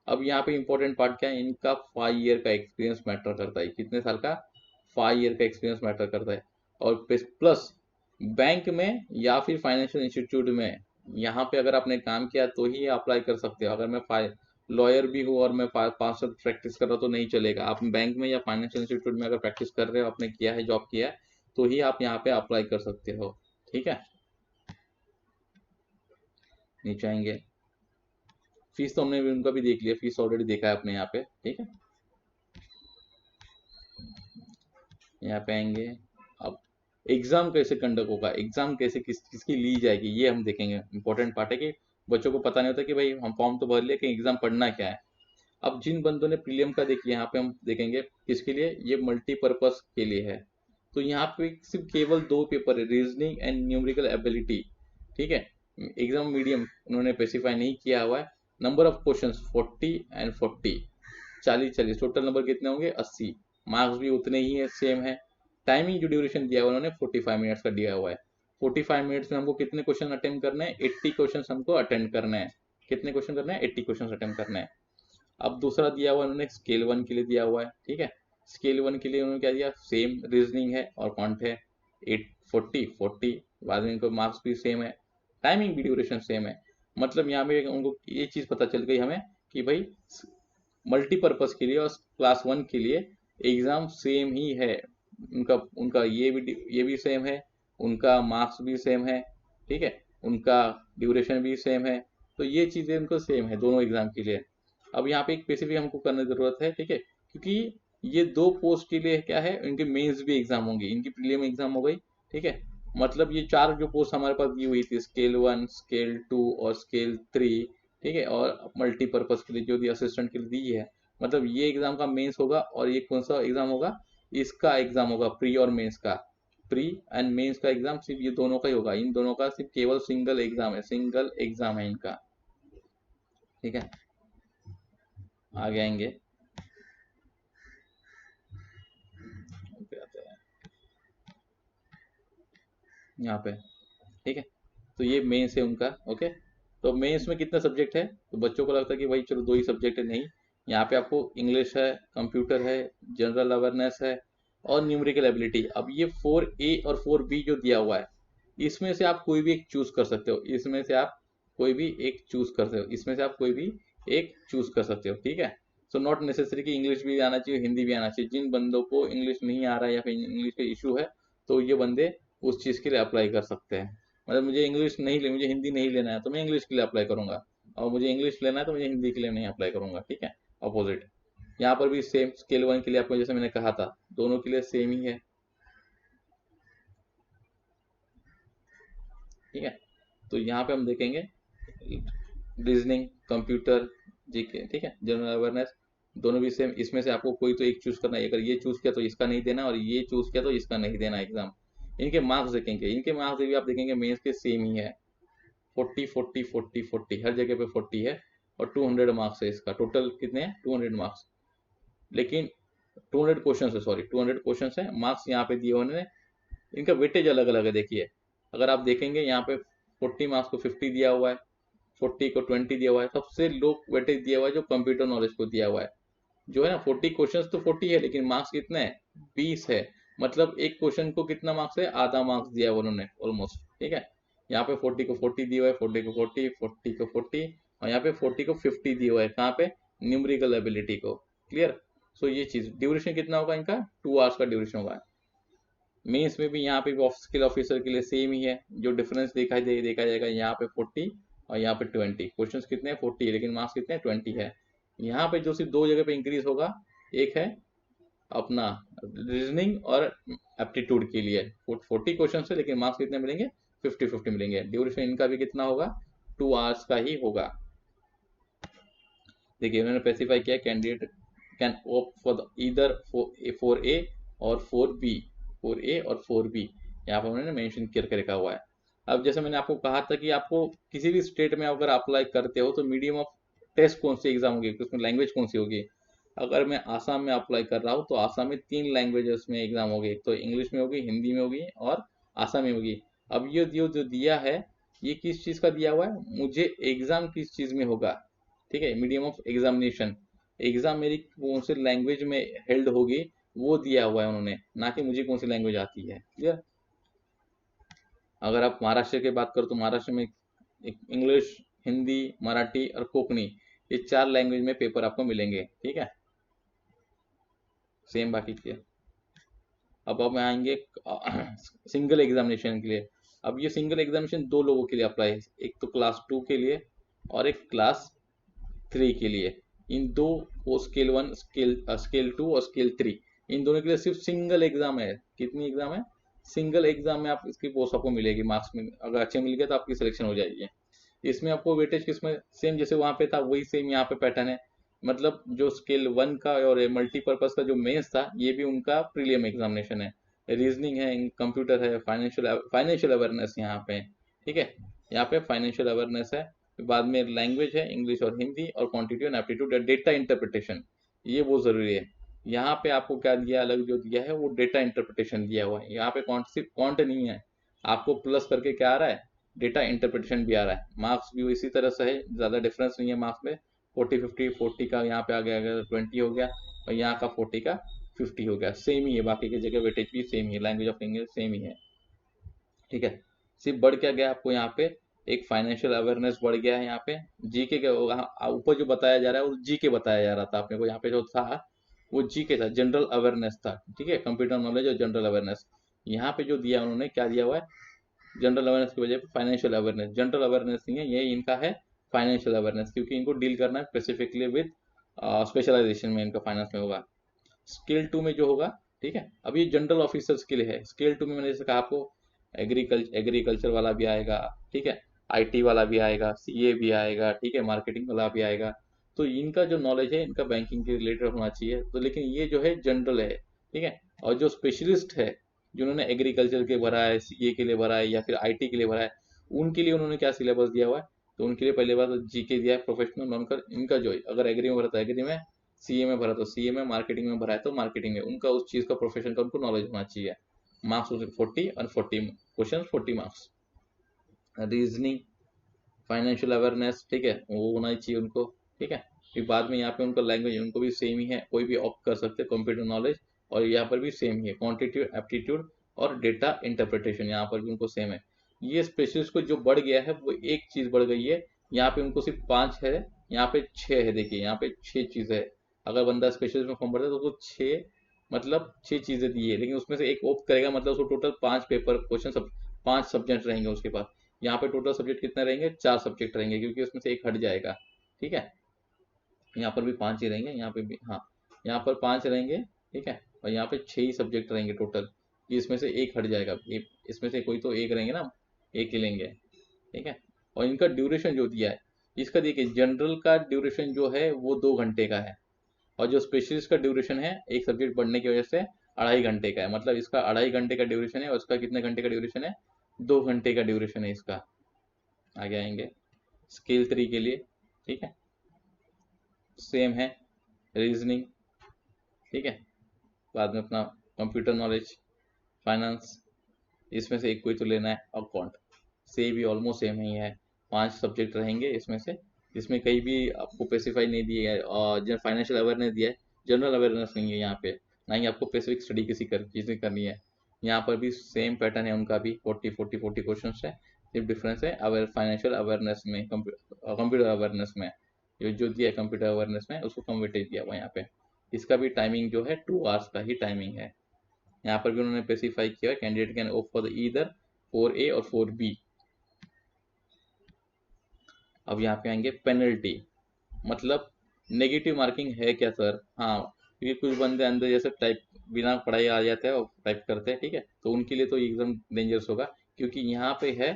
अब यहाँ पे इंपॉर्टेंट पार्ट क्या है, इनका 5 ईयर का एक्सपीरियंस मैटर करता है, कितने साल का, 5 ईयर का एक्सपीरियंस मैटर करता है। और प्लस बैंक में या फिर फाइनेंशियल इंस्टीट्यूट में, यहाँ पे अगर आपने काम किया तो ही अप्लाई कर सकते हो। अगर मैं लॉयर भी हूँ और मैं 5 साल प्रैक्टिस कर रहा हूँ तो नहीं चलेगा। आप बैंक में या फाइनेंशियल इंस्टीट्यूट में अगर प्रैक्टिस कर रहे हो, आपने किया है, जॉब किया है, तो ही आप यहाँ पे अप्लाई कर सकते हो, ठीक है। नीचे आएंगे, फीस तो हमने भी उनका भी देख लिया, फीस ऑलरेडी देखा है अपने यहाँ पे, ठीक है। यहाँ पे आएंगे, अब एग्जाम कैसे कंडक्ट होगा, एग्जाम कैसे किसकी ली जाएगी, ये हम देखेंगे। इंपॉर्टेंट पार्ट है कि बच्चों को पता नहीं होता कि भाई हम फॉर्म तो भर लिया कि एग्जाम पढ़ना क्या है। अब जिन बंदों ने प्रीलियम का देखिए, यहाँ पे हम देखेंगे किसके लिए, ये मल्टीपर्पज के लिए है। तो यहाँ पे सिर्फ केवल 2 पेपर है, रीजनिंग एंड न्यूमेरिकल एबिलिटी, ठीक है। एग्जाम मीडियम उन्होंने स्पेसिफाई नहीं किया हुआ है। Number of questions 40 and 40, 40 total number कितने होंगे, 80। मार्क्स भी उतने ही है, सेम है। टाइमिंग जो ड्यूरेशन दिया हुआ है उन्होंने 45 मिनट्स का दिया हुआ है। 45 मिनट्स में हमको कितने क्वेश्चन अटेम्प्ट करने हैं, 80 क्वेश्चन हमको अटेम्प्ट करने हैं। कितने क्वेश्चन करने हैं, 80 क्वेश्चन अटेम्प्ट करने हैं। अब दूसरा दिया हुआ उन्होंने स्केल 1 के लिए दिया हुआ है, ठीक है। स्केल 1 के लिए उन्होंने क्या दिया, सेम रीजनिंग है और क्वांट है, 8 40 40, बाद में इनको मार्क्स भी सेम है, टाइमिंग भी ड्यूरेशन सेम है। मतलब यहाँ पे उनको ये चीज पता चल गई हमें कि भाई मल्टीपर्पज के लिए और क्लास 1 के लिए एग्जाम सेम ही है। उनका उनका ये भी सेम है, उनका मार्क्स भी सेम है, ठीक है, उनका ड्यूरेशन भी सेम है। तो ये चीजें उनको सेम है दोनों एग्जाम के लिए। अब यहाँ पे एक स्पेसिफिक हमको करने की जरूरत है, ठीक है, क्योंकि ये 2 पोस्ट के लिए क्या है, इनके मेंस भी एग्जाम होंगे, इनकी प्रीलिम एग्जाम हो गई, ठीक है। मतलब ये 4 जो पोस्ट हमारे पास दी हुई थी, स्केल 1, स्केल 2 और स्केल 3, ठीक है, और मल्टीपर्पज के लिए जो दी असिस्टेंट के लिए दी है, मतलब ये एग्जाम का मेंस होगा। और ये कौन सा एग्जाम होगा, इसका एग्जाम होगा, प्री और मेंस का। प्री एंड मेंस का एग्जाम सिर्फ ये दोनों का ही होगा, इन दोनों का सिर्फ केवल सिंगल एग्जाम है, सिंगल एग्जाम है इनका, ठीक है। आगे आएंगे, यहाँ पे, ठीक है। तो ये मेंस है उनका, ओके। तो मेंस में कितना सब्जेक्ट है, तो बच्चों को लगता है कि भाई चलो 2 ही सब्जेक्ट है, नहीं। यहाँ पे आपको इंग्लिश है, कंप्यूटर है, जनरल अवेयरनेस है और न्यूमेरिकल एबिलिटी। अब ये 4A और 4B जो दिया हुआ है, इसमें से आप कोई भी एक चूज कर सकते हो, इसमें से आप कोई भी एक चूज कर सकते हो, इसमें से आप कोई भी एक चूज कर सकते हो, ठीक है। सो नॉट नेसेसरी कि इंग्लिश भी आना चाहिए, हिंदी भी आना चाहिए। जिन बंदों को इंग्लिश नहीं आ रहा है या फिर इंग्लिश का इशू है, तो ये बंदे उस चीज के लिए अप्लाई कर सकते हैं। मतलब मुझे इंग्लिश नहीं ले, मुझे हिंदी नहीं लेना है तो मैं इंग्लिश के लिए अप्लाई करूंगा, और मुझे इंग्लिश लेना है तो मुझे हिंदी के लिए नहीं अप्लाई करूंगा, ठीक है। अपोजिट यहाँ पर भी सेम, स्केल 1 के लिए आपको जैसे मैंने कहा था, दोनों के लिए सेम ही है, ठीक है। तो यहाँ पे हम देखेंगे रीजनिंग, कंप्यूटर, जीके, ठीक है, जनरल अवेयरनेस, दोनों भी सेम। इसमें से आपको कोई तो एक चूज करना है, अगर ये चूज किया तो इसका नहीं देना, और ये चूज किया तो इसका नहीं देना एग्जाम। इनके मार्क्स देखेंगे, इनके मार्क्स भी आप देखेंगे मेंस के सेम ही है, 40 40 40 40, हर जगह पे 40 है। और 200 मार्क्स है इसका, टोटल कितने हैं, 200 मार्क्स। लेकिन 200 क्वेश्चन है, सॉरी 200 क्वेश्चन है, मार्क्स यहाँ पे दिए उन्होंने। इनका वेटेज अलग अलग है, देखिए। अगर आप देखेंगे यहाँ पे 40 मार्क्स को 50 दिया हुआ है, 40 को 20 दिया हुआ है। सबसे लो वेटेज दिया हुआ है जो कंप्यूटर नॉलेज को दिया हुआ है, जो है ना 40 क्वेश्चन तो 40 है, लेकिन मार्क्स कितने हैं, 20 है। मतलब एक क्वेश्चन को कितना मार्क्स है, आधा मार्क्स दिया हुआ उन्होंने ऑलमोस्ट, ठीक है। यहाँ पे 40 को 40 दिया हुआ है, 40 को 40, 40 को 40, और यहाँ पे 40 को 50 दिया हुआ है, कहाँ पे, न्यूमेरिकल एबिलिटी को। क्लियर। सो ये चीज, ड्यूरेशन कितना होगा इनका, 2 आवर्स का ड्यूरेशन होगा। मेंस में भी यहाँ पे स्किल ऑफिसर के लिए सेम ही है, जो डिफरेंस देखा जाएगा यहाँ पे 40 और यहाँ पे 20। क्वेश्चन कितने हैं, 40 है, लेकिन मार्क्स कितने हैं, 20 है। यहाँ पे जो सिर्फ 2 जगह पे इंक्रीज होगा, एक है अपना रीजनिंग और एप्टीट्यूड के लिए 40 क्वेश्चन है, लेकिन मार्क्स कितने मिलेंगे, 50-50 मिलेंगे। ड्यूरेशन इनका भी कितना होगा, 2 आवर्स का ही होगा। देखिए उन्होंने स्पेसिफाई किया candidate can opt for the either 4A और 4B, 4A और 4B यहाँ पर उन्होंने मेंशन करके रखा हुआ है। अब जैसे मैंने आपको कहा था कि आपको किसी भी स्टेट में अगर अप्लाई करते हो तो मीडियम ऑफ टेस्ट कौन सी एग्जाम होगी, उसमें लैंग्वेज कौन सी होगी। अगर मैं आसाम में अप्लाई कर रहा हूँ तो आसाम में 3 लैंग्वेजेस में एग्जाम होगी, एक तो इंग्लिश में होगी, हिंदी में होगी और आसामी होगी। अब ये जो दिया है ये किस चीज़ का दिया हुआ है, मुझे एग्जाम किस चीज़ में होगा, ठीक है, मीडियम ऑफ एग्जामिनेशन, एग्जाम मेरी कौन से लैंग्वेज में हेल्ड होगी वो दिया हुआ है उन्होंने, ना कि मुझे कौन सी लैंग्वेज आती है। क्लियर। अगर आप महाराष्ट्र की बात करो तो महाराष्ट्र में इंग्लिश, हिंदी, मराठी और कोंकणी ये 4 लैंग्वेज में पेपर आपको मिलेंगे, ठीक है, सेम बाकी के। अब हम आएंगे सिंगल एग्जामिनेशन के लिए। अब ये सिंगल एग्जामिनेशन 2 लोगों के लिए अप्लाई है, एक तो क्लास 2 के लिए और एक क्लास 3 के लिए। इन दो को स्केल 1, स्केल 2 और स्केल 3 इन दोनों के लिए सिर्फ सिंगल एग्जाम है। कितनी एग्जाम है, सिंगल एग्जाम में आप इसकी पोस्ट आपको मिलेगी, मार्क्स में अगर अच्छे मिल गए तो आपकी सिलेक्शन हो जाएगी। इसमें आपको वेटेज किसमें सेम जैसे वहां पे था वही सेम यहाँ पे पैटर्न है। मतलब जो स्केल 1 का और मल्टीपर्पज का जो मेंस था ये भी उनका प्रीलियम एग्जामिनेशन है, रीजनिंग है, कंप्यूटर है, फाइनेंशियल अवेयरनेस यहाँ पे, ठीक है, यहाँ पे फाइनेंशियल अवेयरनेस है। बाद में लैंग्वेज है इंग्लिश और हिंदी, और quantity and aptitude data interpretation, ये बहुत जरूरी है। यहाँ पे आपको क्या दिया, अलग जो दिया है वो डेटा इंटरप्रिटेशन दिया हुआ है। यहाँ पे कॉन्ट सिर्फ कॉन्ट नहीं है, आपको प्लस करके क्या आ रहा है, डेटा इंटरप्रिटेशन भी आ रहा है। मार्क्स भी इसी तरह से है, ज़्यादा डिफरेंस नहीं है मार्क्स में, 40-50, 40 का यहाँ पे आ गया 20 हो गया, और यहाँ का 40 का 50 हो गया, सेम ही है। बाकी की जगह वेटेज भी सेम ही है, लैंग्वेज ऑफ इंग्लिश सेम ही है, ठीक है। सिर्फ बढ़ क्या गया आपको यहाँ पे, एक फाइनेंशियल अवेयरनेस बढ़ गया है यहाँ पे। जीके के ऊपर जो बताया जा रहा है वो जीके बताया जा रहा था अपने को, यहाँ पे जो था वो जीके था, जनरल अवेयरनेस था, ठीक है, कंप्यूटर नॉलेज और जनरल अवेयरनेस। यहाँ पे जो दिया उन्होंने क्या दिया हुआ है, जनरल अवेयरनेस की वजह पे फाइनेंशियल अवेयरनेस, जनरल अवेयरनेस नहीं है ये, इनका है फाइनेंशियल अवेयरनेस, क्योंकि इनको डील करना है स्पेसिफिकली विद स्पेशलाइजेशन में, इनका फाइनेंस में होगा। स्केल 2 में जो होगा, ठीक है, अब ये जनरल ऑफिसर्स के लिए है। स्केल 2 में मैंने जैसे कहा आपको एग्रीकल्चर वाला भी आएगा, ठीक है, आईटी वाला भी आएगा, सीए भी आएगा, ठीक है, मार्केटिंग वाला भी आएगा। तो इनका जो नॉलेज है इनका बैंकिंग के रिलेटेड होना चाहिए, तो लेकिन ये जो है जनरल है, ठीक है। और जो स्पेशलिस्ट है जिन्होंने एग्रीकल्चर के भरा है, सीए के लिए भरा है या फिर आईटी के लिए भरा है, उनके लिए उन्होंने क्या सिलेबस दिया हुआ है, तो उनके लिए पहले बात जीके दिया है प्रोफेशनल, उनका इनका जो है अगर एग्री में भरा था एग्री में, सीए में भरा तो सीए में, मार्केटिंग में भरा है तो मार्केटिंग में, उनका उस चीज का प्रोफेशन का उनको नॉलेज होना चाहिए। मार्क्स 40 और 40 question 40 marks. Reasoning, financial awareness, ठीक है, वो होना ही चाहिए उनको, ठीक है। फिर बाद में यहाँ पे उनका लैंग्वेज उनको भी सेम ही है, कोई भी ऑप्ट कर सकते हैं कंप्यूटर नॉलेज, और यहाँ पर भी सेम ही है, क्वांटिटी एप्टीट्यूड और डेटा इंटरप्रिटेशन यहाँ पर भी उनको सेम है। ये स्पेशलिस्ट को जो बढ़ गया है वो एक चीज बढ़ गई है, यहाँ पे उनको सिर्फ 5 है, यहाँ पे 6 है। देखिए यहाँ पे 6 चीज है, अगर बंदा स्पेशलिस्ट में फॉर्म भरता है तो उसको 6 मतलब 6 चीजें दी है, लेकिन उसमें से एक ऑप्ट करेगा, मतलब उसको टोटल 5 पेपर क्वेश्चन सब 5 सब्जेक्ट रहेंगे उसके पास। यहाँ पे टोटल सब्जेक्ट कितने रहेंगे, 4 सब्जेक्ट रहेंगे, क्योंकि उसमें से एक हट जाएगा, ठीक है। यहाँ पर भी 5 ही रहेंगे, यहाँ पे भी, हाँ, यहाँ पर 5 रहेंगे, ठीक है, और यहाँ पे 6 ही सब्जेक्ट रहेंगे टोटल, इसमें से एक हट जाएगा, इसमें से कोई तो एक रहेंगे ना, एक ही लेंगे, ठीक है। और इनका ड्यूरेशन जो दिया है, इसका देखिए जनरल का ड्यूरेशन जो है वो 2 घंटे का है, और जो स्पेशलिस्ट का ड्यूरेशन है एक सब्जेक्ट बढ़ने की वजह से 2.5 घंटे का है, मतलब इसका 2.5 घंटे का ड्यूरेशन है और इसका कितने घंटे का ड्यूरेशन है, 2 घंटे का ड्यूरेशन है इसका। आगे आएंगे स्केल 3 के लिए, ठीक है, सेम है, रीजनिंग, ठीक है, बाद में अपना कंप्यूटर नॉलेज, फाइनेंस, इसमें से एक कोई तो लेना है, और अकाउंट से भी ऑलमोस्ट सेम ही है। 5 सब्जेक्ट रहेंगे इसमें से, इसमें कहीं भी आपको स्पेसिफाई नहीं दिया है, और फाइनेंशियल अवेयरनेस दिया है, जनरल अवेयरनेस नहीं है यहाँ पे, ना ही आपको स्पेसिफिक स्टडी किसी चीज़ करनी है। यहाँ पर भी सेम पैटर्न है उनका भी, 40-40-40 क्वेश्चन है, सिर्फ डिफरेंस है अवेयर फाइनेंशियल अवेयरनेस में, कंप्यूटर अवेयरनेस में, जो दिया है कंप्यूटर अवेयरनेस में उसको कम वेटेज दिया हुआ है यहाँ पे। इसका भी टाइमिंग जो है 2 आवर्स का ही टाइमिंग है। यहाँ पर भी उन्होंने स्पेसिफाई किया है candidate can opt for either 4A और 4B। अब यहाँ पे आएंगे पेनल्टी, मतलब नेगेटिव मार्किंग है क्या सर, हाँ, क्योंकि कुछ बंदे अंदर जैसे टाइप बिना पढ़ाई आ जाते हैं और टाइप करते हैं, ठीक है, तो उनके लिए तो एकदम डेंजरस होगा। क्योंकि यहाँ पे है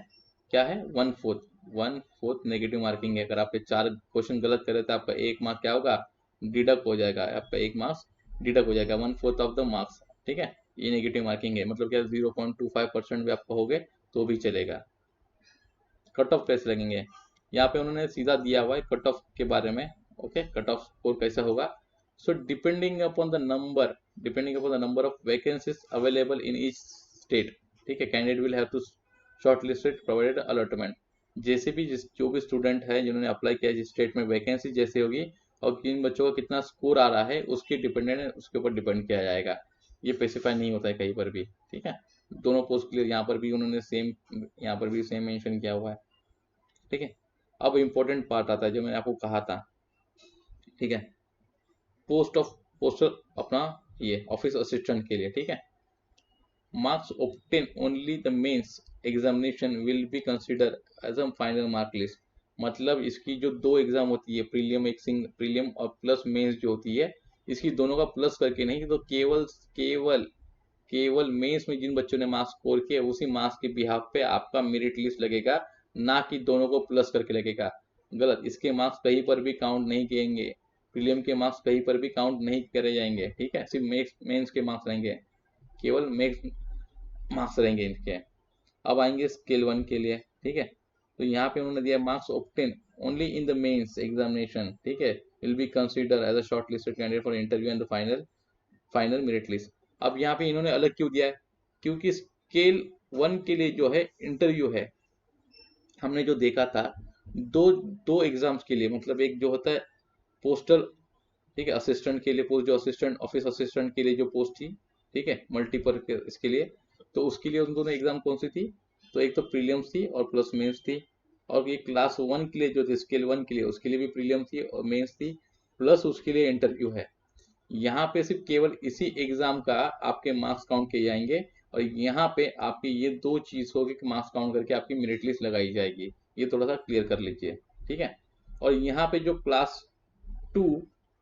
क्या है, 1/4 नेगेटिव मार्किंग है। अगर आपके 4 क्वेश्चन गलत करे तो आपका 1 मार्क क्या होगा, डिडक्ट हो जाएगा, आपका 1 मार्क्स डिडक्ट हो जाएगा, 1/4 ऑफ द मार्क्स। ठीक है, ये नेगेटिव मार्किंग है, मतलब क्या 0.25% भी आपका हो गए तो भी चलेगा। कट ऑफ कैसे लगेंगे, यहाँ पे उन्होंने सीधा दिया हुआ है कट ऑफ के बारे में। ओके, कट ऑफ स्कोर कैसा होगा, so depending upon the number of vacancies available in each state. ठीक है, candidate will have to shortlisted provided allotment. जैसे भी जो भी स्टूडेंट है जिन्होंने अप्लाई किया जिस स्टेट में वैकेंसी जैसे होगी और किन बच्चों का कितना स्कोर आ रहा है उसके डिपेंडेंट, उसके ऊपर डिपेंड किया जाएगा। ये स्पेसिफाई नहीं होता है कहीं पर भी। ठीक है, दोनों पोस्ट के लिए यहाँ पर भी उन्होंने सेम, यहाँ पर भी सेम मेंशन किया हुआ है। ठीक है, अब इम्पोर्टेंट पार्ट आता है जो मैंने आपको कहा था। ठीक है, पोस्टर अपना ये ऑफिस असिस्टेंट के लिए। ठीक है, marks obtained only the mains examination will be considered as a final mark list। मतलब इसकी जो 2 एग्जाम होती है, प्रीलियम और प्लस मेंस जो होती है, इसकी दोनों का प्लस करके नहीं, तो केवल केवल मेंस में जिन बच्चों ने मार्क्स स्कोर किए उसी मार्क्स के बिहाफ पे आपका मेरिट लिस्ट लगेगा, ना कि दोनों को प्लस करके लगेगा। गलत, इसके मार्क्स कहीं पर भी काउंट नहीं किएंगे, प्रीलियम के मार्क्स कहीं पर भी काउंट नहीं करे जाएंगे। ठीक है, सिर्फ मेंस के मार्क्स रहेंगे, केवल मेंस मार्क्स रहेंगे इनके। अब आएंगे स्केल 1 के लिए। ठीक है, तो यहाँ पे उन्होंने दिया marks obtain only in the mains examination. ठीक है, will be consider as a shortlisted candidate for interview and the final merit list. अब यहाँ पे इन्होंने अलग क्यों दिया है, क्योंकि स्केल 1 के लिए जो है इंटरव्यू है, हमने जो देखा था दो दो एग्जाम्स के लिए, मतलब एक जो होता है पोस्टल, ठीक है, असिस्टेंट के लिए पोस्ट, जो असिस्टेंट ऑफिस असिस्टेंट के लिए जो पोस्ट थी, ठीक है, मल्टीपल के इसके लिए, तो उसके लिए उन दोनों एग्जाम कौन सी थी, तो एक तो प्रीलिम्स थी और प्लस मेंस थी। और ये क्लास 1 के लिए जो थी, स्केल 1 के लिए, उसके लिए भी प्रीलियम थी और मेंस थी, प्लस उसके लिए इंटरव्यू है। यहाँ पे सिर्फ केवल इसी एग्जाम का आपके मार्क्स काउंट किए जाएंगे, और यहाँ पे आपकी ये 2 चीज होगी कि मार्क्स काउंट करके आपकी मेरिट लिस्ट लगाई जाएगी। ये थोड़ा सा क्लियर कर लीजिए। ठीक है, और यहाँ पे जो क्लास 2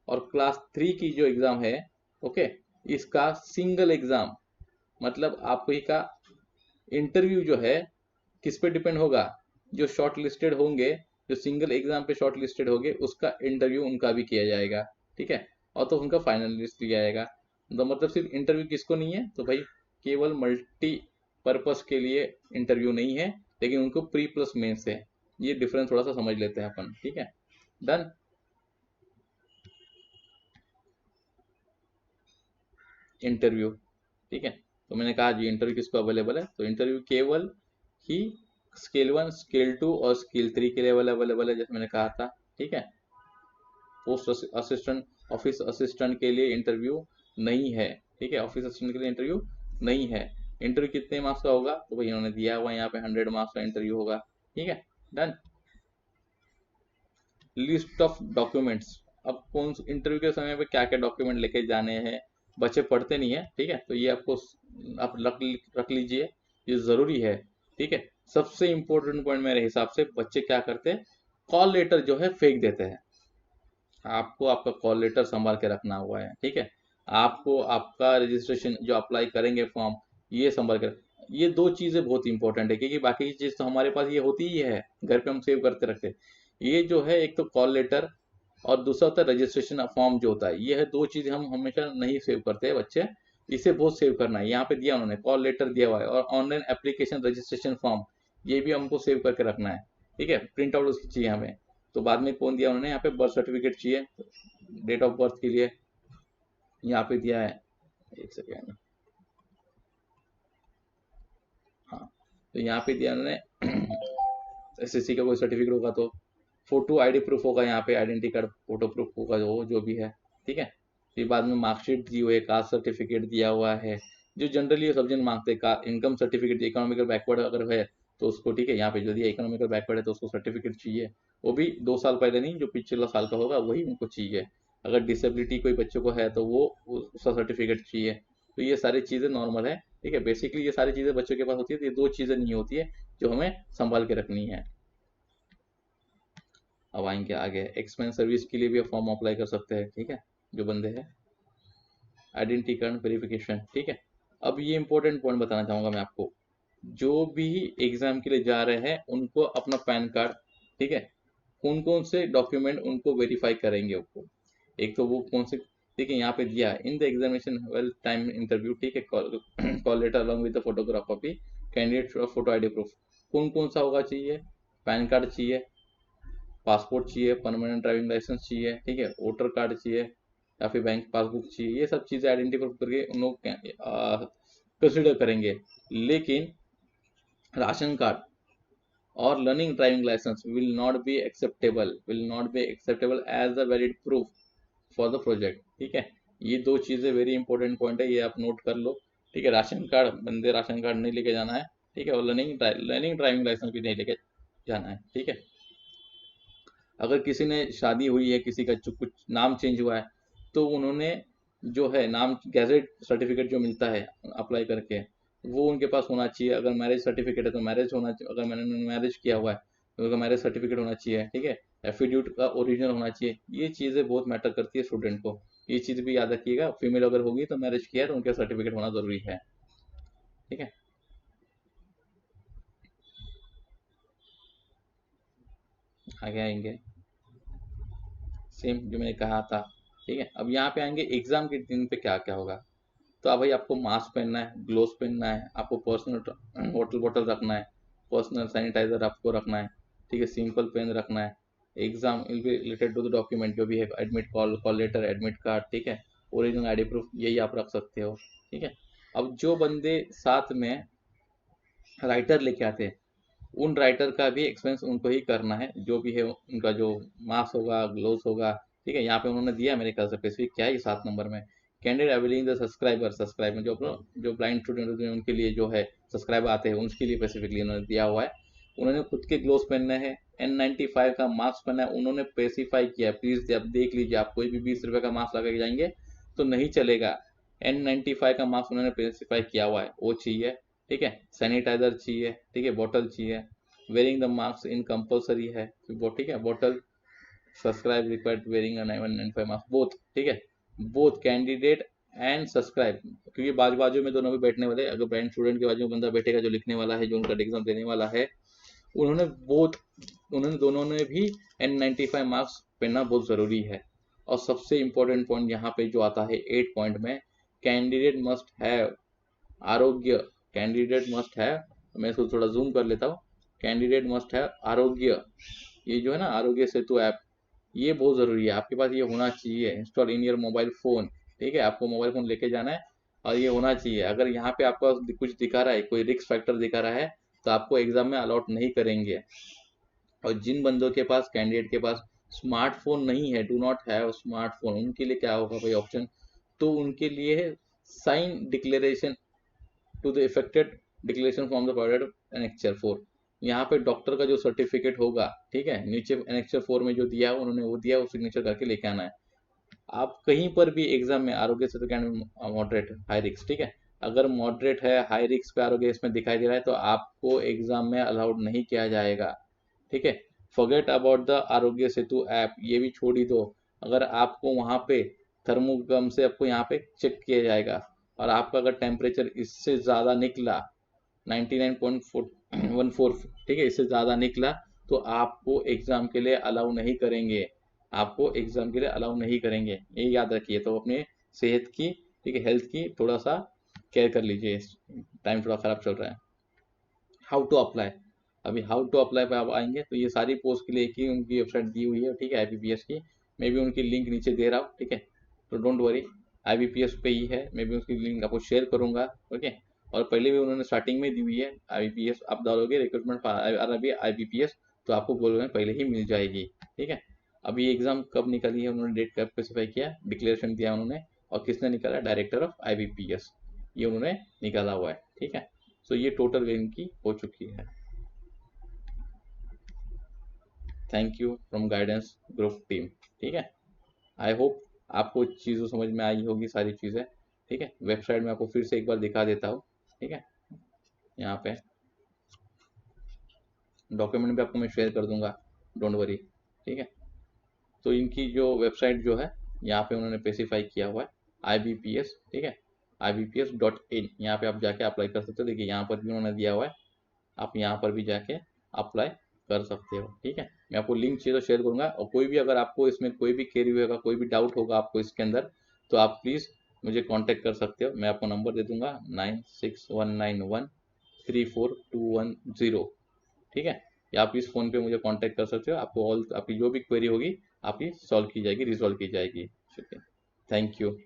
और क्लास 3 की जो एग्जाम है, ओके, इसका सिंगल एग्जाम, मतलब आपको का इंटरव्यू जो है किस पे डिपेंड होगा, जो शॉर्ट लिस्टेड होंगे, जो सिंगल एग्जाम पे शॉर्ट लिस्टेड होंगे उसका इंटरव्यू उनका भी किया जाएगा। ठीक है, और तो उनका फाइनल लिस्ट दिया जाएगा। तो मतलब सिर्फ इंटरव्यू किसको नहीं है, तो भाई केवल मल्टी पर्पस के लिए इंटरव्यू नहीं है, लेकिन उनको प्री प्लस मेंस है। ये डिफरेंस थोड़ा सा समझ लेते हैं अपन। ठीक है, डन। इंटरव्यू, ठीक है, तो मैंने कहा जी इंटरव्यू किसको अवेलेबल है, तो इंटरव्यू केवल ही स्केल 1, स्केल 2 और स्केल 3 के लेवल अवेलेबल है, जैसे मैंने कहा था। ठीक है, पोस्ट असिस्टेंट, ऑफिस असिस्टेंट के लिए इंटरव्यू नहीं है। ठीक है, ऑफिस असिस्टेंट के लिए इंटरव्यू नहीं है। इंटरव्यू कितने मार्क्स का होगा, तो भाई इन्होंने दिया हुआ यहाँ पे 100 मार्क्स का इंटरव्यू होगा। ठीक है, डन। लिस्ट ऑफ डॉक्यूमेंट्स, अब कौन इंटरव्यू के समय पे क्या क्या डॉक्यूमेंट लेके जाने हैं, बच्चे पढ़ते नहीं है। ठीक है, तो ये आपको आप रख लीजिए, ये जरूरी है। ठीक है, सबसे इंपॉर्टेंट पॉइंट मेरे हिसाब से, बच्चे क्या करते हैं, कॉल लेटर जो है फेंक देते हैं। आपको आपका कॉल लेटर संभाल के रखना हुआ है। ठीक है, आपको आपका रजिस्ट्रेशन जो अप्लाई करेंगे फॉर्म, ये संभाल कर, ये 2 चीजें बहुत इंपॉर्टेंट है, क्योंकि बाकी की चीज तो हमारे पास ये होती ही है, घर पे हम सेव करते रखते हैं। ये जो है एक तो कॉल लेटर और दूसरा होता है रजिस्ट्रेशन फॉर्म जो होता है, ये है 2 चीजें हम हमेशा नहीं सेव करते हैं बच्चे, इसे बहुत सेव करना है। यहाँ पे दिया उन्होंने कॉल लेटर दिया हुआ है, और ऑनलाइन एप्लीकेशन रजिस्ट्रेशन फॉर्म, ये भी हमको सेव करके रखना है। ठीक है, प्रिंट आउट उसकी चाहिए हमें। तो बाद में कौन दिया उन्होंने, यहाँ पे बर्थ सर्टिफिकेट चाहिए, डेट ऑफ बर्थ के लिए यहाँ पे दिया है, एक सेकेंड, हाँ, तो यहाँ पे दिया उन्होंने एसएससी का कोई सर्टिफिकेट होगा तो, फोटो आईडी प्रूफ होगा, यहाँ पे आइडेंटिटी कार्ड फोटो प्रूफ होगा, जो भी है। ठीक है, फिर बाद में मार्कशीट दी हुई है, कास्ट सर्टिफिकेट दिया हुआ है, जो जनरली सब जन मांगते हैं, इनकम सर्टिफिकेट, इकोनॉमिकल बैकवर्ड अगर है तो उसको, ठीक है, यहाँ पे जो दिया इकोनॉमिकल बैकवर्ड है तो उसको सर्टिफिकेट चाहिए, वो भी 2 साल पहले नहीं, जो पिछला साल का होगा वही उनको चाहिए। अगर डिसेबिलिटी कोई बच्चों को है तो वो उसका सर्टिफिकेट चाहिए। तो ये सारी चीज़ें नॉर्मल है। ठीक है, बेसिकली ये सारी चीज़ें बच्चों के पास होती है, तो ये 2 चीज़ें नहीं होती है जो हमें संभाल के रखनी है। अब आएंगे आगे, एक्सपेंस सर्विस के लिए भी फॉर्म अप्लाई कर सकते हैं। ठीक है, जो बंदे हैं, आइडेंटिटी कार्ड वेरिफिकेशन। ठीक है, अब ये इंपॉर्टेंट पॉइंट बताना चाहूंगा मैं आपको, जो भी एग्जाम के लिए जा रहे हैं उनको अपना पैन कार्ड, ठीक है, कौन कौन से डॉक्यूमेंट उनको वेरीफाई करेंगे उनको, एक तो वो कौन से, ठीक है, यहाँ पे दिया है in the examination well time interview, ठीक है, call letter along with the photograph copy, candidate photo ID proof, कौन कौन सा होगा चाहिए, पैन कार्ड चाहिए, पासपोर्ट चाहिए, परमानेंट ड्राइविंग लाइसेंस चाहिए, ठीक है, वोटर कार्ड चाहिए या फिर बैंक पासबुक चाहिए, ये सब चीज़ें आइडेंटिफाई करके उन लोग कंसिडर करेंगे। लेकिन राशन कार्ड और learning driving licence will not be acceptable as the valid proof for the project, ठीक है। ये दो चीज़ें वेरी इंपॉर्टेंट पॉइंट है, ये आप नोट कर लो, ठीक है। राशन कार्ड, बंदे राशन कार्ड नहीं लेके जाना है, ठीक है, और लर्निंग ड्राइविंग लाइसेंस भी नहीं लेके जाना है, ठीक है। अगर किसी ने शादी हुई है, किसी का कुछ नाम चेंज हुआ है, तो उन्होंने जो है नाम गैजेट सर्टिफिकेट जो मिलता है अप्लाई करके, वो उनके पास होना चाहिए। अगर मैरिज सर्टिफिकेट है तो मैरिज होना चाहिए, अगर मैंने मैरिज किया हुआ है तो उनका मैरिज सर्टिफिकेट होना चाहिए, ठीक है। एफिडेविट का ओरिजिनल होना चाहिए। ये चीज़ें बहुत मैटर करती है स्टूडेंट को, ये चीज़ भी याद रखिएगा। फीमेल अगर होगी तो मैरिज किया है तो उनका सर्टिफिकेट होना जरूरी है, ठीक है। आगे आएंगे, सेम जो मैंने कहा था, ठीक है। अब यहाँ पे आएंगे एग्जाम के दिन पे क्या क्या होगा। तो अब भाई आपको मास्क पहनना है, ग्लोव्स पहनना है, आपको पर्सनल वाटर बॉटल रखना है, पर्सनल सैनिटाइजर आपको रखना है, ठीक है, सिंपल पेन रखना है। Exam will be related to the document जो भी है, admit call letter, admit card, ठीक है, ओरिजिनल आईडी प्रूफ, यही आप रख सकते हो, ठीक है। अब जो बंदे साथ में राइटर लेके आते हैं, उन राइटर का भी एक्सपेंस उनको ही करना है, जो भी है उनका जो मास्क होगा, ग्लोव्स होगा, ठीक है। यहाँ पे उन्होंने दिया मेरे ख्याल से स्पेसिफिक क्या है ये 7 नंबर में, कैंडिडेट अवेलिंग द सब्सक्राइबर में जो अपना जो ब्लाइंड स्टूडेंट होते हैं उनके लिए जो है सब्सक्राइबर आते हैं उनके लिए स्पेसिफिकली उन्होंने दिया हुआ है। उन्होंने खुद के ग्लोव्स पहनने हैं, N95 का मास्क पहना है, उन्होंने स्पेसिफाई किया। प्लीज आप देख लीजिए, आप कोई भी 20 रुपए का मास्क लगा के जाएंगे तो नहीं चलेगा। N95 का मास्क उन्होंने स्पेसिफाई किया हुआ है, वो चाहिए, ठीक है। सैनिटाइजर चाहिए, ठीक है, बॉटल चाहिए। Wearing the mask in compulsory है, ठीक है, bottle subscribe required wearing 995 mask both, ठीक है, बोथ कैंडिडेट एंड सब्सक्राइब, क्योंकि बाजू बाजू में दोनों भी बैठने वाले, अगर ब्रांड स्टूडेंट के बाजू में बंदा बैठेगा जो लिखने वाला है, जो उनका एग्जाम देने वाला है, उन्होंने बोथ, उन्होंने दोनों ने भी N95 मार्क्स पहनना बहुत ज़रूरी है। और सबसे इम्पोर्टेंट पॉइंट यहाँ पे जो आता है 8 पॉइंट में, कैंडिडेट मस्ट हैव आरोग्य, कैंडिडेट मस्ट हैव, मैं इसको थोड़ा जूम कर लेता हूँ, कैंडिडेट मस्ट हैव आरोग्य, ये जो है ना आरोग्य सेतु ऐप, ये बहुत ज़रूरी है, आपके पास ये होना चाहिए install in your mobile phone, ठीक है। आपको मोबाइल फ़ोन लेके जाना है और ये होना चाहिए। अगर यहाँ पे आपका कुछ दिखा रहा है, कोई रिस्क फैक्टर दिखा रहा है, तो आपको एग्जाम में अलॉट नहीं करेंगे। और जिन बंदों के पास, कैंडिडेट के पास स्मार्टफोन नहीं है, डू नॉट हैव स्मार्टफोन, उनके लिए क्या होगा भाई ऑप्शन, तो उनके लिए है sign declaration to the effected declaration from the provided annexure 4। यहाँ पे डॉक्टर का जो सर्टिफिकेट होगा, ठीक है, नीचे एनेक्चर 4 में जो दिया है उन्होंने, वो दिया, वो सिग्नेचर करके लेके आना है। आप कहीं पर भी एग्जाम में Aarogya Setu candidate moderate high risk, ठीक है, अगर मॉडरेट है, हाई रिस्क पे आरोग्य इसमें दिखाई दे रहा है तो आपको एग्जाम में अलाउड नहीं किया जाएगा, ठीक है। Forget about the Aarogya Setu app, ये भी छोड़ ही दो। अगर आपको वहाँ पे थर्मोगम से आपको यहाँ पे चेक किया जाएगा, और आपका अगर टेम्परेचर इससे ज़्यादा निकला 99.14, ठीक है, इससे ज़्यादा निकला, तो आपको एग्ज़ाम के लिए अलाउ नहीं करेंगे, आपको एग्ज़ाम के लिए अलाउ नहीं करेंगे, ये याद रखिए। तो अपने सेहत की, ठीक है, हेल्थ की थोड़ा सा केयर कर लीजिए, टाइम थोड़ा ख़राब चल रहा है। हाउ टू अप्लाई, अभी हाउ टू अप्लाई पे आप आएंगे तो ये सारी पोस्ट के लिए एक ही उनकी वेबसाइट दी हुई है, ठीक है, IBPS की। मैं भी उनकी लिंक नीचे दे रहा हूँ, ठीक है, तो डोंट वरी, IBPS पे ही है, मैं भी उसकी लिंक आपको शेयर करूंगा, ओके। और पहले भी उन्होंने स्टार्टिंग में दी हुई है IBPS, आप डालोगे रिक्रूटमेंट अरबी IBPS तो आपको गोल में पहले ही मिल जाएगी, ठीक है। अभी एग्जाम कब निकली है उन्होंने डेट कब स्पेसिफाई किया, डिक्लेरेशन दिया उन्होंने, और किसने निकाला, डायरेक्टर ऑफ IBPS, ये उन्होंने निकाला हुआ है, ठीक है। सो ये टोटल इनकी हो चुकी है। Thank you from guidance group team, ठीक है। आई होप आपको चीज़ों समझ में आई होगी सारी चीज़ें, ठीक है। वेबसाइट में आपको फिर से एक बार दिखा देता हूँ, ठीक है, यहाँ पे डॉक्यूमेंट भी आपको मैं शेयर कर दूंगा, डोंट वरी, ठीक है। तो इनकी जो वेबसाइट जो है, यहाँ पे उन्होंने स्पेसिफाई किया हुआ है IBPS, ठीक है, IBPS.in, यहाँ पे आप जाके अप्लाई कर सकते हो। देखिए यहाँ पर भी उन्होंने दिया हुआ है, आप यहाँ पर भी जाके अप्लाई कर सकते हो। ठीक है, मैं आपको लिंक चाहिए तो शेयर करूंगा, और कोई भी अगर आपको इसमें कोई भी क्वेरी होगा, कोई भी डाउट होगा आपको इसके अंदर, तो आप प्लीज़ मुझे कांटेक्ट कर सकते हो। मैं आपको नंबर दे दूंगा 9619134210। ठीक है, या आप इस फ़ोन पे मुझे कांटेक्ट कर सकते हो, आपको ऑल आपकी जो भी क्वेरी होगी आपकी सॉल्व की जाएगी, रिजॉल्व की जाएगी। शुक्रिया, थैंक यू।